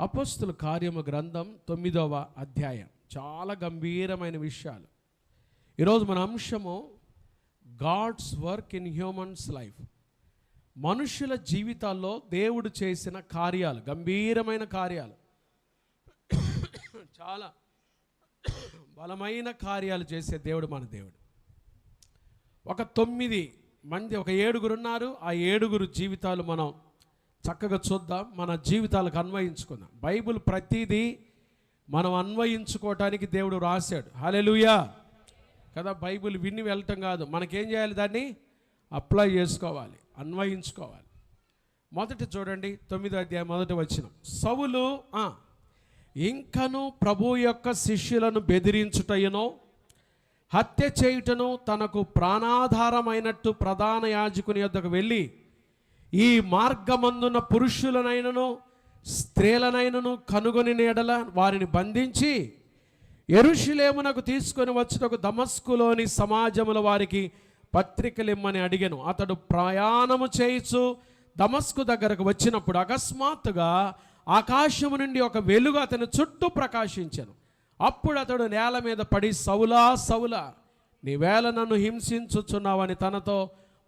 అపోస్తుల కార్యము గ్రంథం 9వ అధ్యాయం. చాలా గంభీరమైన విషయాలు. ఈరోజు మన అంశము God's work in humans life. మనుషుల జీవితాల్లో దేవుడు చేసిన కార్యాలు, గంభీరమైన కార్యాలు, చాలా బలమైన కార్యాలు చేసే దేవుడు మన దేవుడు. ఒక 9 మంది, ఒక 7 ఉన్నారు. ఆ 7 జీవితాలు మనం చక్కగా చూద్దాం, మన జీవితాలకు అన్వయించుకుందాం. బైబిల్ ప్రతిదీ మనం అన్వయించుకోవటానికి దేవుడు రాశాడు. హల్లెలూయా కదా. బైబిల్ విని వెళ్ళటం కాదు, మనకేం చేయాలి? దాన్ని అప్లై చేసుకోవాలి, అన్వయించుకోవాలి. మొదటి చూడండి, 9వ అధ్యాయం 1వ వచనం. సౌలు ఇంకను ప్రభు యొక్క శిష్యులను బెదిరించుటయునో హత్య చేయుటను తనకు ప్రాణాధారమైనట్టు ప్రధాన యాజకుని యొద్దకు వెళ్ళి ఈ మార్గమందున పురుషులనైనను స్త్రీలనైనను కనుగొని నీడల వారిని బంధించి యెరూషలేమునకు తీసుకొని వచ్చుటకు దమస్కులోని సమాజముల వారికి పత్రికలిమ్మని అడిగెను. అతడు ప్రయాణము చేయుచు దమస్కు దగ్గరకు వచ్చినప్పుడు అకస్మాత్తుగా ఆకాశము నుండి ఒక వెలుగు అతని చుట్టూ ప్రకాశించెను. అప్పుడు అతడు నేల మీద పడి, సౌలా సౌలా, నీవేళ నన్ను హింసించుచున్నావని తనతో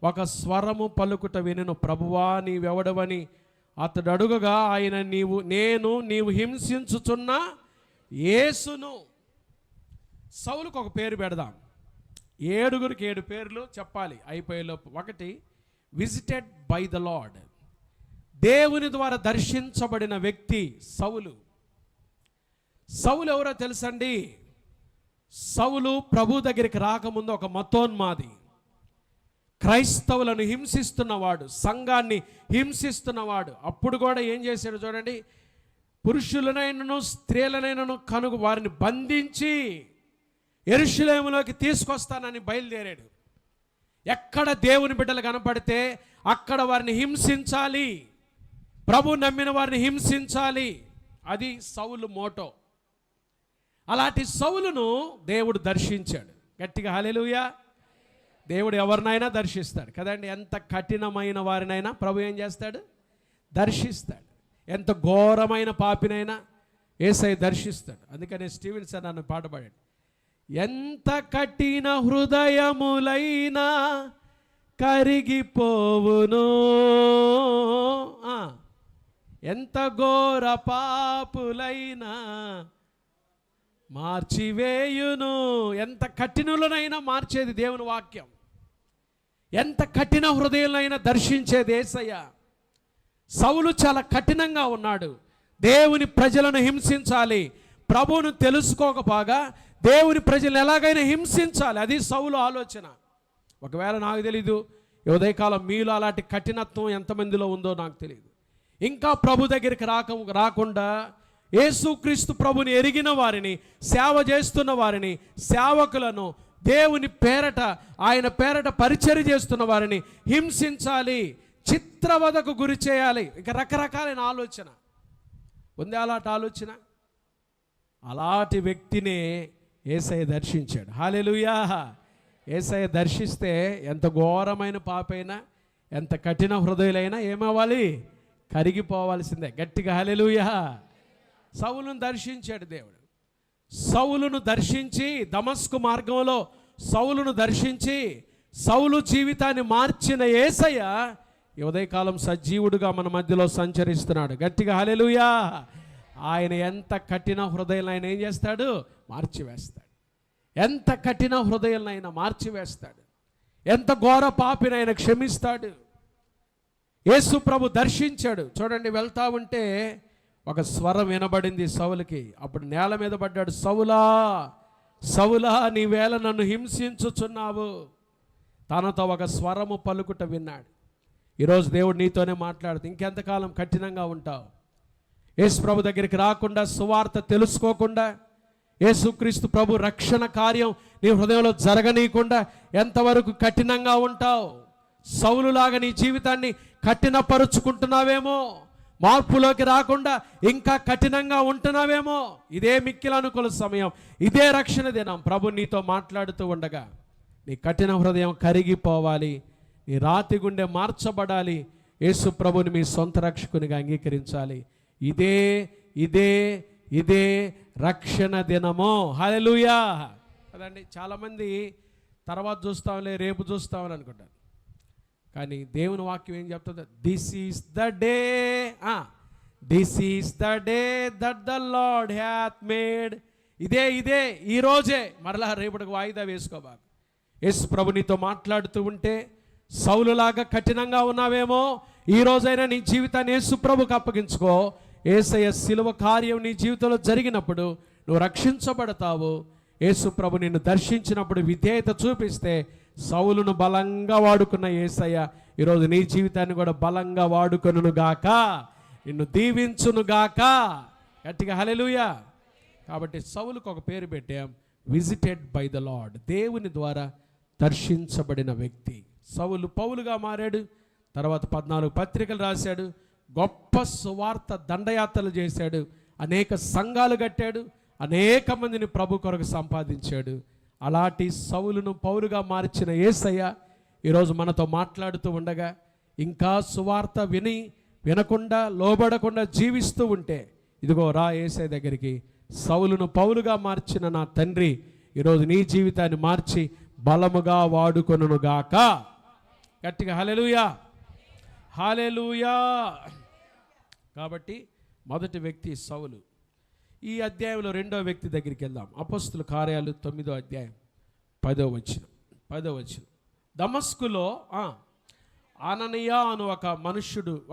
ఒక స్వరము పలుకుట వినెను. ప్రభువా, నీవెవడవని అతడు అడుగగా ఆయన, నీవు హింసించుచున్న యేసును. సౌలుకు ఒక పేరు పెడదాం. 7 పేర్లు చెప్పాలి అయిపోయేలోపు. 1, విజిటెడ్ బై ద లార్డ్. దేవుని ద్వారా దర్శించబడిన వ్యక్తి సౌలు. సౌలు ఎవరో తెలుసండి? సౌలు ప్రభు దగ్గరికి రాకముందు ఒక మతోన్మాది, క్రైస్తవులను హింసిస్తున్నవాడు, సంఘాన్ని హింసిస్తున్నవాడు. అప్పుడు కూడా ఏం చేశాడు చూడండి, పురుషులనైనను స్త్రీలనైనను వారిని బంధించి యెరూషలేములోకి తీసుకొస్తానని బయలుదేరాడు. ఎక్కడ దేవుని బిడ్డలు కనపడితే అక్కడ వారిని హింసించాలి, ప్రభు నమ్మిన వారిని హింసించాలి. అది సౌలు మోటో. అలాంటి సౌలును దేవుడు దర్శించాడు. గట్టిగా హల్లెలూయా. దేవుడు ఎవరినైనా దర్శిస్తాడు కదండి. ఎంత కఠినమైన వారినైనా ప్రభు ఏం చేస్తాడు? దర్శిస్తాడు. ఎంత ఘోరమైన పాపినైనా యేసయ్య దర్శిస్తాడు. అందుకనే స్టీవెన్సన్ అన్న పాట పాడాడు, ఎంత కఠిన హృదయములైనా కరిగిపోవును, ఎంత ఘోర పాపులైనా మార్చివేయును. ఎంత కఠినులనైనా మార్చేది దేవుని వాక్యం. ఎంత కఠిన హృదయాలైనా దర్శించేది యేసయ్య. సౌలు చాలా కఠినంగా ఉన్నాడు. దేవుని ప్రజలను హింసించాలి, ప్రభువును తెలుసుకోకపోగా దేవుని ప్రజలను ఎలాగైనా హింసించాలి. అది సౌలు ఆలోచన. ఒకవేళ నాకు తెలీదు, ఉదయకాలం మీలో అలాంటి కఠినత్వం ఎంతమందిలో ఉందో నాకు తెలియదు. ఇంకా ప్రభు దగ్గరికి రాకుండా యేసుక్రీస్తు ప్రభుని ఎరిగిన వారిని, సేవ చేస్తున్న వారిని, సేవకులను, దేవుని పేరట, ఆయన పేరట పరిచర్య చేస్తున్న వారిని హింసించాలి, చిత్రవదకు గురి చేయాలి. ఇక రకరకాలైన ఆలోచన ఉంది. అలాంటి ఆలోచన, అలాంటి వ్యక్తినే యేసయ్య దర్శించాడు. హల్లెలూయా. యేసయ్య దర్శిస్తే ఎంత ఘోరమైన పాపైనా, ఎంత కఠిన హృదయులైనా ఏమవ్వాలి? కరిగిపోవాల్సిందే. గట్టిగా హల్లెలూయా. సౌలును దర్శించాడు దేవుడు. సౌలును దర్శించి, దమస్కు మార్గంలో సౌలును దర్శించి సౌలు జీవితాన్ని మార్చిన యేసయ్య ఈ ఉదయకాలం సజీవుడుగా మన మధ్యలో సంచరిస్తున్నాడు. గట్టిగా హల్లెలూయా. ఆయన ఎంత కఠిన హృదయాలైనా ఏం చేస్తాడు? మార్చివేస్తాడు. ఎంత కఠిన హృదయాలైనా మార్చివేస్తాడు. ఎంత ఘోర పాపినైనా క్షమిస్తాడు. యేసు ప్రభు దర్శించాడు. చూడండి, వెళ్తా ఉంటే ఒక స్వరం వినబడింది సౌలుకి. అప్పుడు నేల మీద పడ్డాడు. సౌలా సౌలా, నీవేళ నన్ను హింసించుచున్నావు. తనతో ఒక స్వరము పలుకుట విన్నాడు. ఈరోజు దేవుడు నీతోనే మాట్లాడుతూ, ఇంకెంతకాలం కఠినంగా ఉంటావు? యేసు ప్రభు దగ్గరికి రాకుండా, సువార్త తెలుసుకోకుండా, యేసుక్రీస్తు ప్రభు రక్షణ కార్యం నీ హృదయంలో జరగనీయకుండా ఎంతవరకు కఠినంగా ఉంటావు? సౌలులాగా నీ జీవితాన్ని కఠినపరుచుకుంటున్నావేమో, మార్పులోకి రాకుండా ఇంకా కఠినంగా ఉంటున్నావేమో. ఇదే మిక్కిలి అనుకూల సమయం, ఇదే రక్షణ దినం. ప్రభు నీతో మాట్లాడుతూ ఉండగా నీ కఠిన హృదయం కరిగిపోవాలి, నీ రాతి గుండె మార్చబడాలి. యేసు ప్రభుని మీ సొంత రక్షకునిగా అంగీకరించాలి. ఇదే ఇదే ఇదే రక్షణ దినము. హల్లెలూయా. కదండి, చాలామంది తర్వాత చూస్తాంలే, రేపు చూస్తామని అనుకుంటారు. కానీ దేవుని వాక్యం ఏం చెప్తుంది? This is the day, this is the day that the lord hath made. ఇదే ఇదే ఈ రోజే, మరలా రేపటికి వాయిదా వేసుకోబాకు. యేసు ప్రభు నీతో మాట్లాడుతూ ఉంటే, సౌలులాగా కఠినంగా ఉన్నావేమో, ఈ రోజైనా నీ జీవితాన్ని యేసు ప్రభుకు అప్పగించుకో. యేసయ్య శిలువ కార్యం నీ జీవితంలో జరిగినప్పుడు నువ్వు రక్షించబడతావు. యేసు ప్రభు నిన్ను దర్శించినప్పుడు విధేయత చూపిస్తే, సౌలును బలంగా వాడుకున్న యేసయ్య ఈరోజు నీ జీవితాన్ని కూడా బలంగా వాడుకొనుగాక, నిన్ను దీవించునుగాక. గట్టిగా హల్లెలూయా. కాబట్టి సౌలుకు ఒక పేరు పెట్టాం, విజిటెడ్ బై ద లార్డ్. దేవుని ద్వారా దర్శించబడిన వ్యక్తి. సౌలు పౌలుగా మారాడు, తర్వాత 14 పత్రికలు రాశాడు, గొప్ప సువార్త దండయాత్రలు చేశాడు, అనేక సంఘాలు కట్టాడు, అనేక మందిని ప్రభు కొరకు సంపాదించాడు. అలాంటి సౌలును పౌలుగా మార్చిన యేసయ్య ఈరోజు మనతో మాట్లాడుతూ ఉండగా, ఇంకా సువార్త వినకుండా లోబడకుండా జీవిస్తూ ఉంటే, ఇదిగో రా యేసయ్య దగ్గరికి. సౌలును పౌలుగా మార్చిన నా తండ్రి ఈరోజు నీ జీవితాన్ని మార్చి బలముగా వాడుకొనుగాక. గట్టిగా హల్లెలూయా, హల్లెలూయా. కాబట్టి మొదటి వ్యక్తి సౌలు. ఈ అధ్యాయంలో రెండో వ్యక్తి దగ్గరికి వెళ్దాం. అపొస్తలుల కార్యాలు 9వ అధ్యాయం 10వ వచనం. దమస్కులో అననీయ అను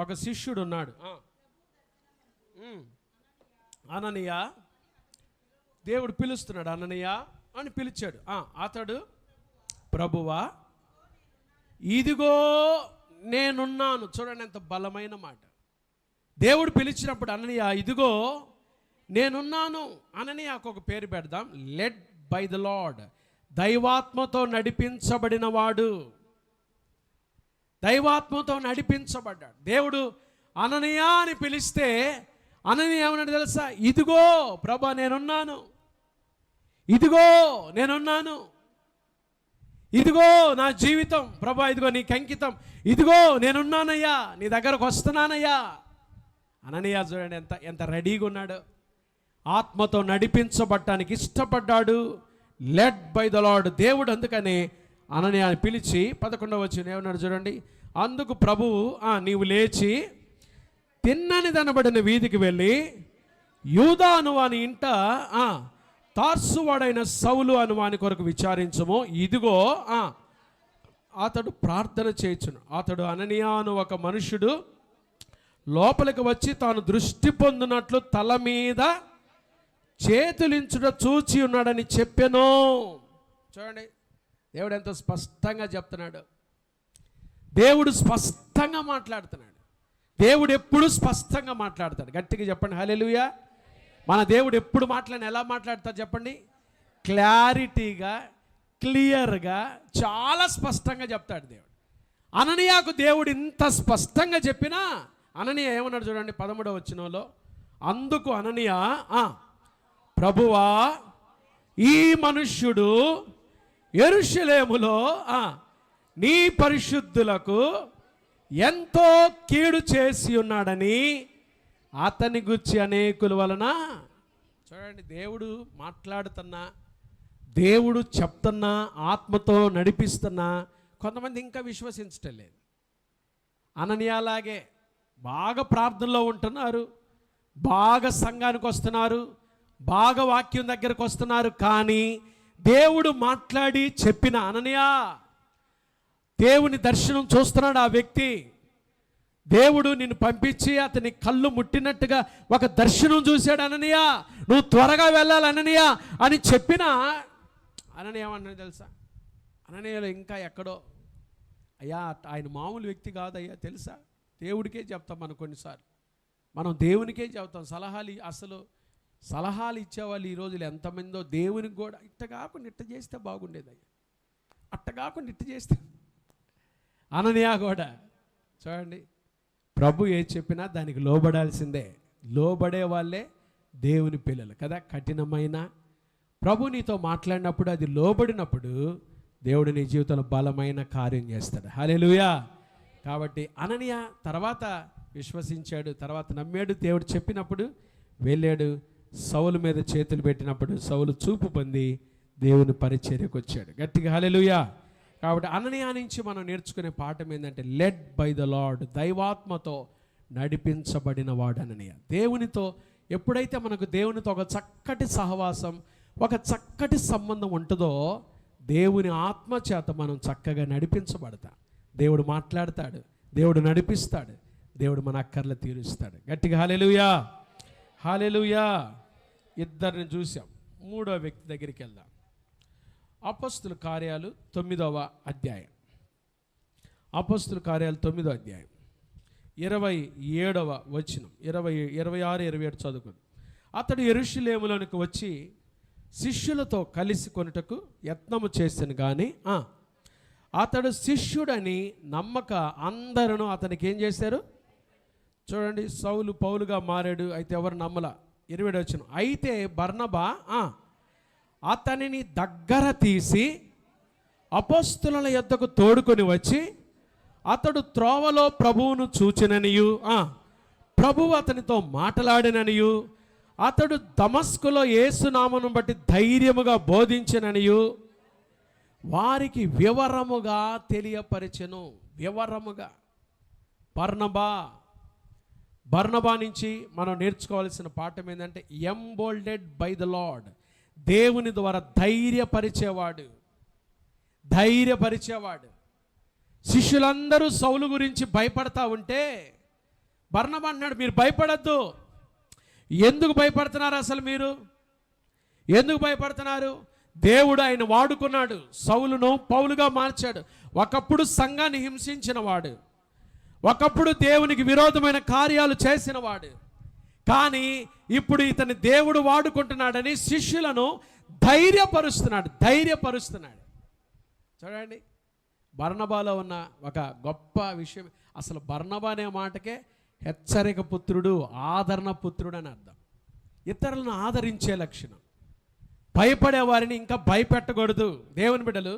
ఒక శిష్యుడు ఉన్నాడు. అననీయ, దేవుడు పిలుస్తున్నాడు, అననీయ అని పిలిచాడు. అతడు, ప్రభువా ఇదిగో నేనున్నాను. చూడండి ఎంత బలమైన మాట. దేవుడు పిలిచినప్పుడు అననీయ ఇదిగో నేనున్నాను. అననీయకు ఒక పేరు పెడదాం, లెడ్ బై ద లార్డ్. దైవాత్మతో నడిపించబడిన వాడు. దైవాత్మతో నడిపించబడ్డాడు. దేవుడు అననీయ అని పిలిస్తే అననీయ ఏమన్నాడు తెలుసా? ఇదిగో ప్రభా నేనున్నాను, ఇదిగో నేనున్నాను, ఇదిగో నా జీవితం ప్రభా, ఇదిగో నీకు అంకితం, ఇదిగో నేనున్నానయ్యా, నీ దగ్గరకు వస్తున్నానయ్యా. అననీయ చూడండి ఎంత రెడీగా ఉన్నాడు. ఆత్మతో నడిపించబడటానికి ఇష్టపడ్డాడు. Led by the Lord. దేవుడు అందుకని అననీయని పిలిచి 11వ వచనం ఏమన్నాడు చూడండి. అందుకు ప్రభువు నీవు లేచి తిన్నని దనబడిన వీధికి వెళ్ళి యూదా అనువాని ఇంట తార్సువాడైన సౌలు అనువాని కొరకు విచారించుము. ఇదిగో అతడు ప్రార్థన చేయుచును. అతడు అననీయ అను ఒక మనుషుడు లోపలికి వచ్చి తాను దృష్టి పొందినట్లు తల మీద చేతులించుట చూచి ఉన్నాడని చెప్పాను. చూడండి, దేవుడు ఎంతో స్పష్టంగా చెప్తున్నాడు. దేవుడు స్పష్టంగా మాట్లాడుతున్నాడు. దేవుడు ఎప్పుడు స్పష్టంగా మాట్లాడతాడు. గట్టిగా చెప్పండి హల్లెలూయా. మన దేవుడు ఎప్పుడు ఎలా మాట్లాడతాడు చెప్పండి? క్లారిటీగా, క్లియర్గా, చాలా స్పష్టంగా చెప్తాడు దేవుడు. అననీయకు దేవుడు ఇంత స్పష్టంగా చెప్పినా అననీయ ఏమన్నాడు చూడండి 13వ వచనంలో. అందుకు అననీయ ప్రభువా ఈ మనుష్యుడు యెరూషలేములో నీ పరిశుద్ధులకు ఎంతో కీడు చేసి ఉన్నాడని అతని గురించి అనేకుల వలన. చూడండి, దేవుడు మాట్లాడుతున్నా, దేవుడు చెప్తున్నా, ఆత్మతో నడిపిస్తున్నా కొంతమంది ఇంకా విశ్వసించటం లేదు. అననీయలాగే బాగా ప్రార్థనలో ఉంటున్నారు, బాగా సంఘానికి వస్తున్నారు, బాగా వాక్యం దగ్గరకు వస్తున్నారు. కానీ దేవుడు మాట్లాడి చెప్పిన అననీయ, దేవుని దర్శనం చూస్తున్నాడు ఆ వ్యక్తి. దేవుడు నిన్ను పంపించి అతని కళ్ళు ముట్టినట్టుగా ఒక దర్శనం చూశాడు. అననీయ నువ్వు త్వరగా వెళ్ళాలి అననీయ అని చెప్పిన అననీయ ఏమన్నా తెలుసా? అననీయలో ఇంకా ఎక్కడో, అయ్యా ఆయన మామూలు వ్యక్తి కాదయ్యా తెలుసా. దేవుడికే చెప్తాం మనం కొన్నిసార్లు, మనం దేవునికే చెప్తాం సలహాలు. అసలు సలహాలు ఇచ్చేవాళ్ళు ఈ రోజులు ఎంతమందో దేవునికి కూడా ఇట్ట కాకుండా ఇట్ట చేస్తే బాగుండేది అయ్యా, అట్ట కాకుండా ఇట్ట చేస్తే. అననీయ కూడా చూడండి, ప్రభు ఏది చెప్పినా దానికి లోబడాల్సిందే. లోబడే వాళ్ళే దేవుని పిల్లలు కదా. కఠినమైన ప్రభు నీతో మాట్లాడినప్పుడు, అది లోబడినప్పుడు దేవుడు నీ జీవితంలో బలమైన కార్యం చేస్తాడు. హల్లెలూయా. కాబట్టి అననీయ తర్వాత విశ్వసించాడు, తర్వాత నమ్మాడు. దేవుడు చెప్పినప్పుడు వెళ్ళాడు. సౌలు మీద చేతులు పెట్టినప్పుడు సౌలు చూపు పొంది దేవుని పరిచర్యకు వచ్చాడు. గట్టిగా హల్లెలూయా. కాబట్టి అననీయ నుంచి మనం నేర్చుకునే పాఠం ఏంటంటే లెడ్ బై ద లార్డ్, దైవాత్మతో నడిపించబడిన వాడు అననీయ. దేవునితో ఎప్పుడైతే మనకు దేవునితో ఒక చక్కటి సహవాసం, ఒక చక్కటి సంబంధం ఉంటుందో దేవుని ఆత్మ చేత మనం చక్కగా నడిపించబడతాం. దేవుడు మాట్లాడతాడు, దేవుడు నడిపిస్తాడు, దేవుడు మన అక్కర్లు తీరుస్తాడు. గట్టిగా హల్లెలూయా, హల్లెలూయా. ఇద్దరిని చూసాం. మూడో వ్యక్తి దగ్గరికి వెళ్దాం. అపొస్తలుల కార్యాలు 9వ అధ్యాయం. అపొస్తలుల కార్యాలు 9వ అధ్యాయం 27వ వచనం, 26, 27 చదువుకుంది. అతడు యెరూషలేములోనికి వచ్చి శిష్యులతో కలిసి కొనుటకు యత్నము చేశాను కానీ అతడు శిష్యుడని నమ్మక అందరూ అతనికి ఏం చేశారు? చూడండి, సౌలు పౌలుగా మారాడు, అయితే ఎవరు నమ్మల. 27 వచనం. అయితే బర్నబా అతనిని దగ్గర తీసి అపొస్తలుల యొద్దకు తోడుకొని వచ్చి అతడు త్రోవలో ప్రభువును చూచిననియు ప్రభువు అతనితో మాట్లాడిననియు అతడు దమస్కులో యేసునామమును బట్టి ధైర్యముగా బోధించిననియు వారికి వివరముగా తెలియపరిచెను. వివరముగా. బర్నబా నుంచి మనం నేర్చుకోవాల్సిన పాఠం ఏంటంటే ఎంబోల్డెడ్ బై ద లార్డ్, దేవుని ద్వారా ధైర్యపరిచేవాడు. శిష్యులందరూ సౌలు గురించి భయపడతా ఉంటే బర్నబా అన్నాడు, మీరు భయపడద్దు. ఎందుకు భయపడుతున్నారు? అసలు మీరు ఎందుకు భయపడుతున్నారు? దేవుడు ఆయన వాడుకున్నాడు, సౌలును పౌలుగా మార్చాడు. ఒకప్పుడు సంఘాన్ని హింసించిన వాడు, ఒకప్పుడు దేవునికి విరోధమైన కార్యాలు చేసిన వాడు, కానీ ఇప్పుడు ఇతని దేవుడు వాడుకుంటున్నాడని శిష్యులను ధైర్యపరుస్తున్నాడు. చూడండి, బర్నబాలో ఉన్న ఒక గొప్ప విషయం. అసలు బర్నబా అనే మాటకే హెచ్చరిక పుత్రుడు, ఆదరణ పుత్రుడు అని అర్థం. ఇతరులను ఆదరించే లక్షణం. భయపడేవారిని ఇంకా భయపెట్టకూడదు. దేవుని బిడ్డలు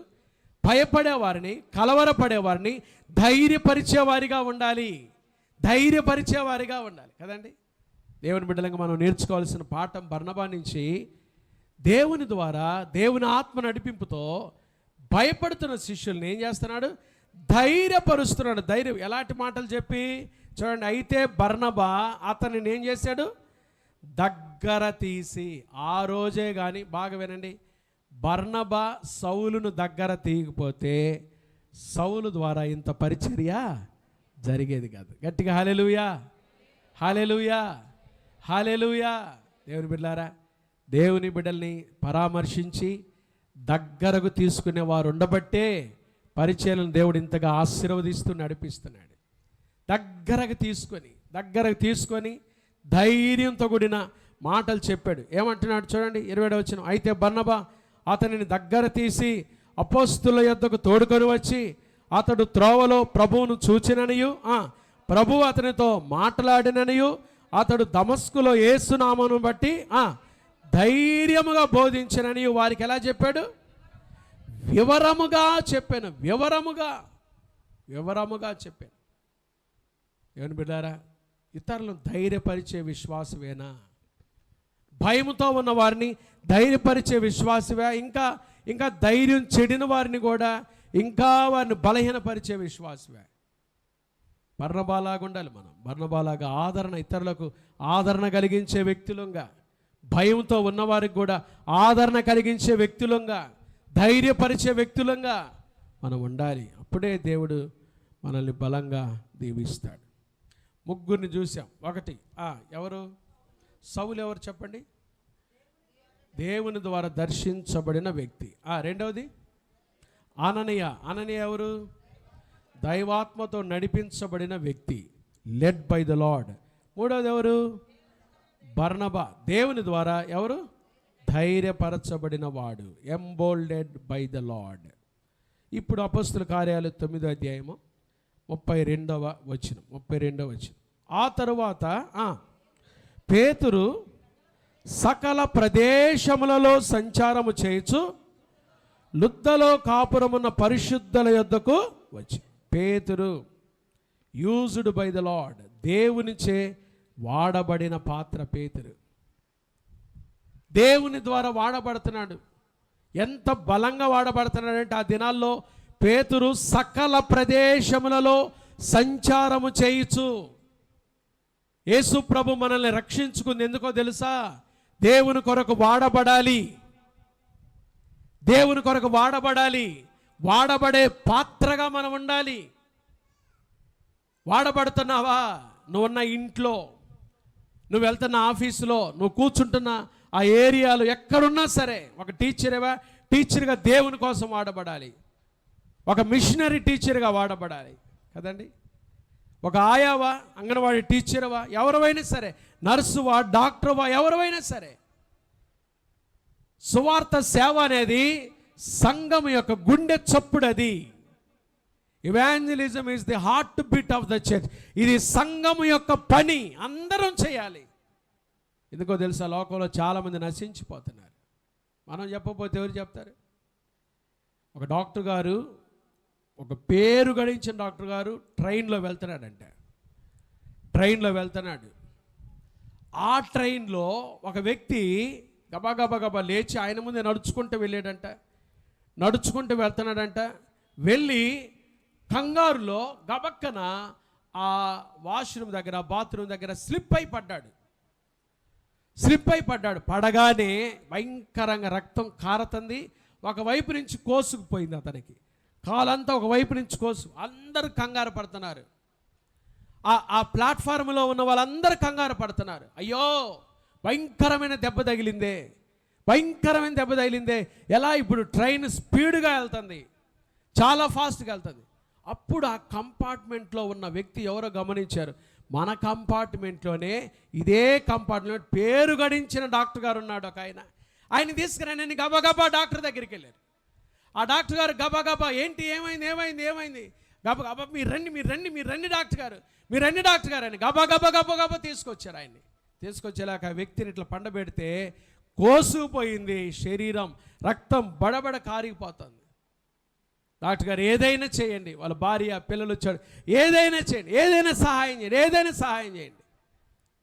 భయపడేవారిని, కలవరపడేవారిని ధైర్యపరిచేవారిగా ఉండాలి. కదండి. దేవుని బిడ్డలంగా మనం నేర్చుకోవాల్సిన పాఠం బర్నబా నుంచి దేవుని ద్వారా, దేవుని ఆత్మ నడిపింపుతో భయపడుతున్న శిష్యుల్ని ఏం చేస్తున్నాడు? ధైర్యపరుస్తున్నాడు. ధైర్యం ఎలాంటి మాటలు చెప్పి? చూడండి, అయితే బర్నబా అతనిని ఏం చేశాడు? దగ్గర తీసి. ఆ రోజే కానీ, బాగా వినండి, బర్నబా సౌలును దగ్గర తీయకపోతే సౌలు ద్వారా ఇంత పరిచర్య జరిగేది కాదు. గట్టిగా హల్లెలూయా, హల్లెలూయా, హల్లెలూయా. దేవుని బిడ్డలారా, దేవుని బిడ్డల్ని పరామర్శించి దగ్గరకు తీసుకునే వారు ఉండబట్టే పరిచర్యలను దేవుడు ఇంతగా ఆశీర్వదిస్తూ నడిపిస్తున్నాడు. దగ్గరకు తీసుకొని ధైర్యంతో కూడిన మాటలు చెప్పాడు. ఏమంటున్నాడు చూడండి, 27వ వచనం. అయితే బర్నబా అతనిని దగ్గర తీసి అపొస్తలుల యొద్దకు తోడుకొని వచ్చి అతడు త్రోవలో ప్రభువును చూచిననియు ప్రభువు అతనితో మాట్లాడిననియు అతడు దమస్కులో యేసునామమును బట్టి ధైర్యముగా బోధించిననియు వారికి ఎలా చెప్పాడు? వివరముగా చెప్పాను. ఏమని బిడ్డారా, ఇతరులను ధైర్యపరిచే విశ్వాసమేనా? భయముతో ఉన్న వారిని ధైర్యపరిచే విశ్వాసమే? ఇంకా ధైర్యం చెడిన వారిని కూడా ఇంకా వారిని బలహీనపరిచే విశ్వాసమే? బర్నబాలాగా ఉండాలి మనం. బర్నబాలాగా ఇతరులకు ఆదరణ కలిగించే వ్యక్తులంగా, భయంతో ఉన్నవారికి కూడా ఆదరణ కలిగించే వ్యక్తులంగా, ధైర్యపరిచే వ్యక్తులంగా మనం ఉండాలి. అప్పుడే దేవుడు మనల్ని బలంగా దీవిస్తాడు. ముగ్గురిని చూసాం. ఒకటి ఎవరు? సౌలు. ఎవరు చెప్పండి? దేవుని ద్వారా దర్శించబడిన వ్యక్తి. రెండవది అననీయ ఎవరు? దైవాత్మతో నడిపించబడిన వ్యక్తి, లెడ్ బై ద లార్డ్. మూడవది ఎవరు? బర్నబా. దేవుని ద్వారా ఎవరు? ధైర్యపరచబడిన వాడు, ఎంబోల్డెడ్ బై ద లార్డ్. ఇప్పుడు అపొస్తలుల కార్యాలు 9వ అధ్యాయము 32వ వచనం. ఆ తరువాత పేతురు సకల ప్రదేశములలో సంచారము చేయుచు లుద్దలో కాపురమున్న పరిశుద్ధుల యొద్దకు వచ్చి. పేతురు యూజ్డ్ బై ద లార్డ్, దేవునిచే వాడబడిన పాత్ర పేతురు. దేవుని ద్వారా వాడబడుతున్నాడు. ఎంత బలంగా వాడబడుతున్నాడంటే ఆ దినాల్లో పేతురు సకల ప్రదేశములలో సంచారము చేయుచు. యేసు ప్రభు మనల్ని రక్షించుకుంది ఎందుకో తెలుసా? దేవుని కొరకు వాడబడాలి. దేవుని కొరకు వాడబడాలి. వాడబడే పాత్రగా మనం ఉండాలి. వాడబడుతున్నావా? నువ్వున్న ఇంట్లో, నువ్వు వెళ్తున్న ఆఫీసులో, నువ్వు కూర్చుంటున్న ఆ ఏరియాలో ఎక్కడున్నా సరే ఒక టీచర్గా దేవుని కోసం వాడబడాలి. ఒక మిషనరీ టీచర్గా వాడబడాలి కదండి. ఒక ఆయావా, అంగన్వాడీ టీచర్వా, ఎవరైనా సరే, నర్సువా, డాక్టర్వా, ఎవరైనా సరే, సువార్త సేవ అనేది సంఘం యొక్క గుండె చప్పుడు. అది evangelism is the heart beat of the church. ఇది సంఘం యొక్క పని, అందరం చేయాలి. ఎందుకో తెలుసా? లోకంలో చాలామంది నశించిపోతున్నారు. మనం చెప్పకపోతే ఎవరు చెప్తారు? ఒక డాక్టర్ గారు, ఒక పేరు గడించిన డాక్టర్ గారు ట్రైన్లో వెళ్తున్నాడు. ఆ ట్రైన్లో ఒక వ్యక్తి గబా లేచి ఆయన ముందే నడుచుకుంటూ వెళ్తున్నాడంట. వెళ్ళి కంగారులో గబక్కన ఆ వాష్రూమ్ దగ్గర, బాత్రూమ్ దగ్గర స్లిప్ అయి పడ్డాడు. పడగానే భయంకరంగా రక్తం కారుతుంది. ఒకవైపు నుంచి కోసుకుపోయింది అతనికి, కాలంతా ఒకవైపు నుంచి కోసు. అందరూ కంగారు పడుతున్నారు. ఆ ప్లాట్ఫామ్లో ఉన్న వాళ్ళందరూ కంగారు పడుతున్నారు. అయ్యో, భయంకరమైన దెబ్బ తగిలిందే. ఎలా? ఇప్పుడు ట్రైన్ స్పీడ్గా వెళ్తుంది, చాలా ఫాస్ట్గా వెళ్తుంది. అప్పుడు ఆ కంపార్ట్మెంట్లో ఉన్న వ్యక్తి ఎవరో గమనించారు. మన కంపార్ట్మెంట్లోనే, ఇదే కంపార్ట్మెంట్ పేరు గడించిన డాక్టర్ గారు ఉన్నాడు ఒక ఆయన తీసుకురాని గబగబా డాక్టర్ దగ్గరికి వెళ్ళారు. ఆ డాక్టర్ గారు గబగబా, ఏంటి, ఏమైంది? గబగబా మీరు రండి డాక్టర్ గారు అని గబగబా తీసుకొచ్చారు. ఆయన్ని తీసుకొచ్చేలాక ఆ వ్యక్తిని ఇట్లా పండబెడితే కోసుకుపోయింది శరీరం, రక్తం బడబడ కారిపోతుంది. డాక్టర్ గారు, ఏదైనా చేయండి, వాళ్ళ భార్య పిల్లలు వచ్చాడు, ఏదైనా చేయండి, ఏదైనా సహాయం చేయండి.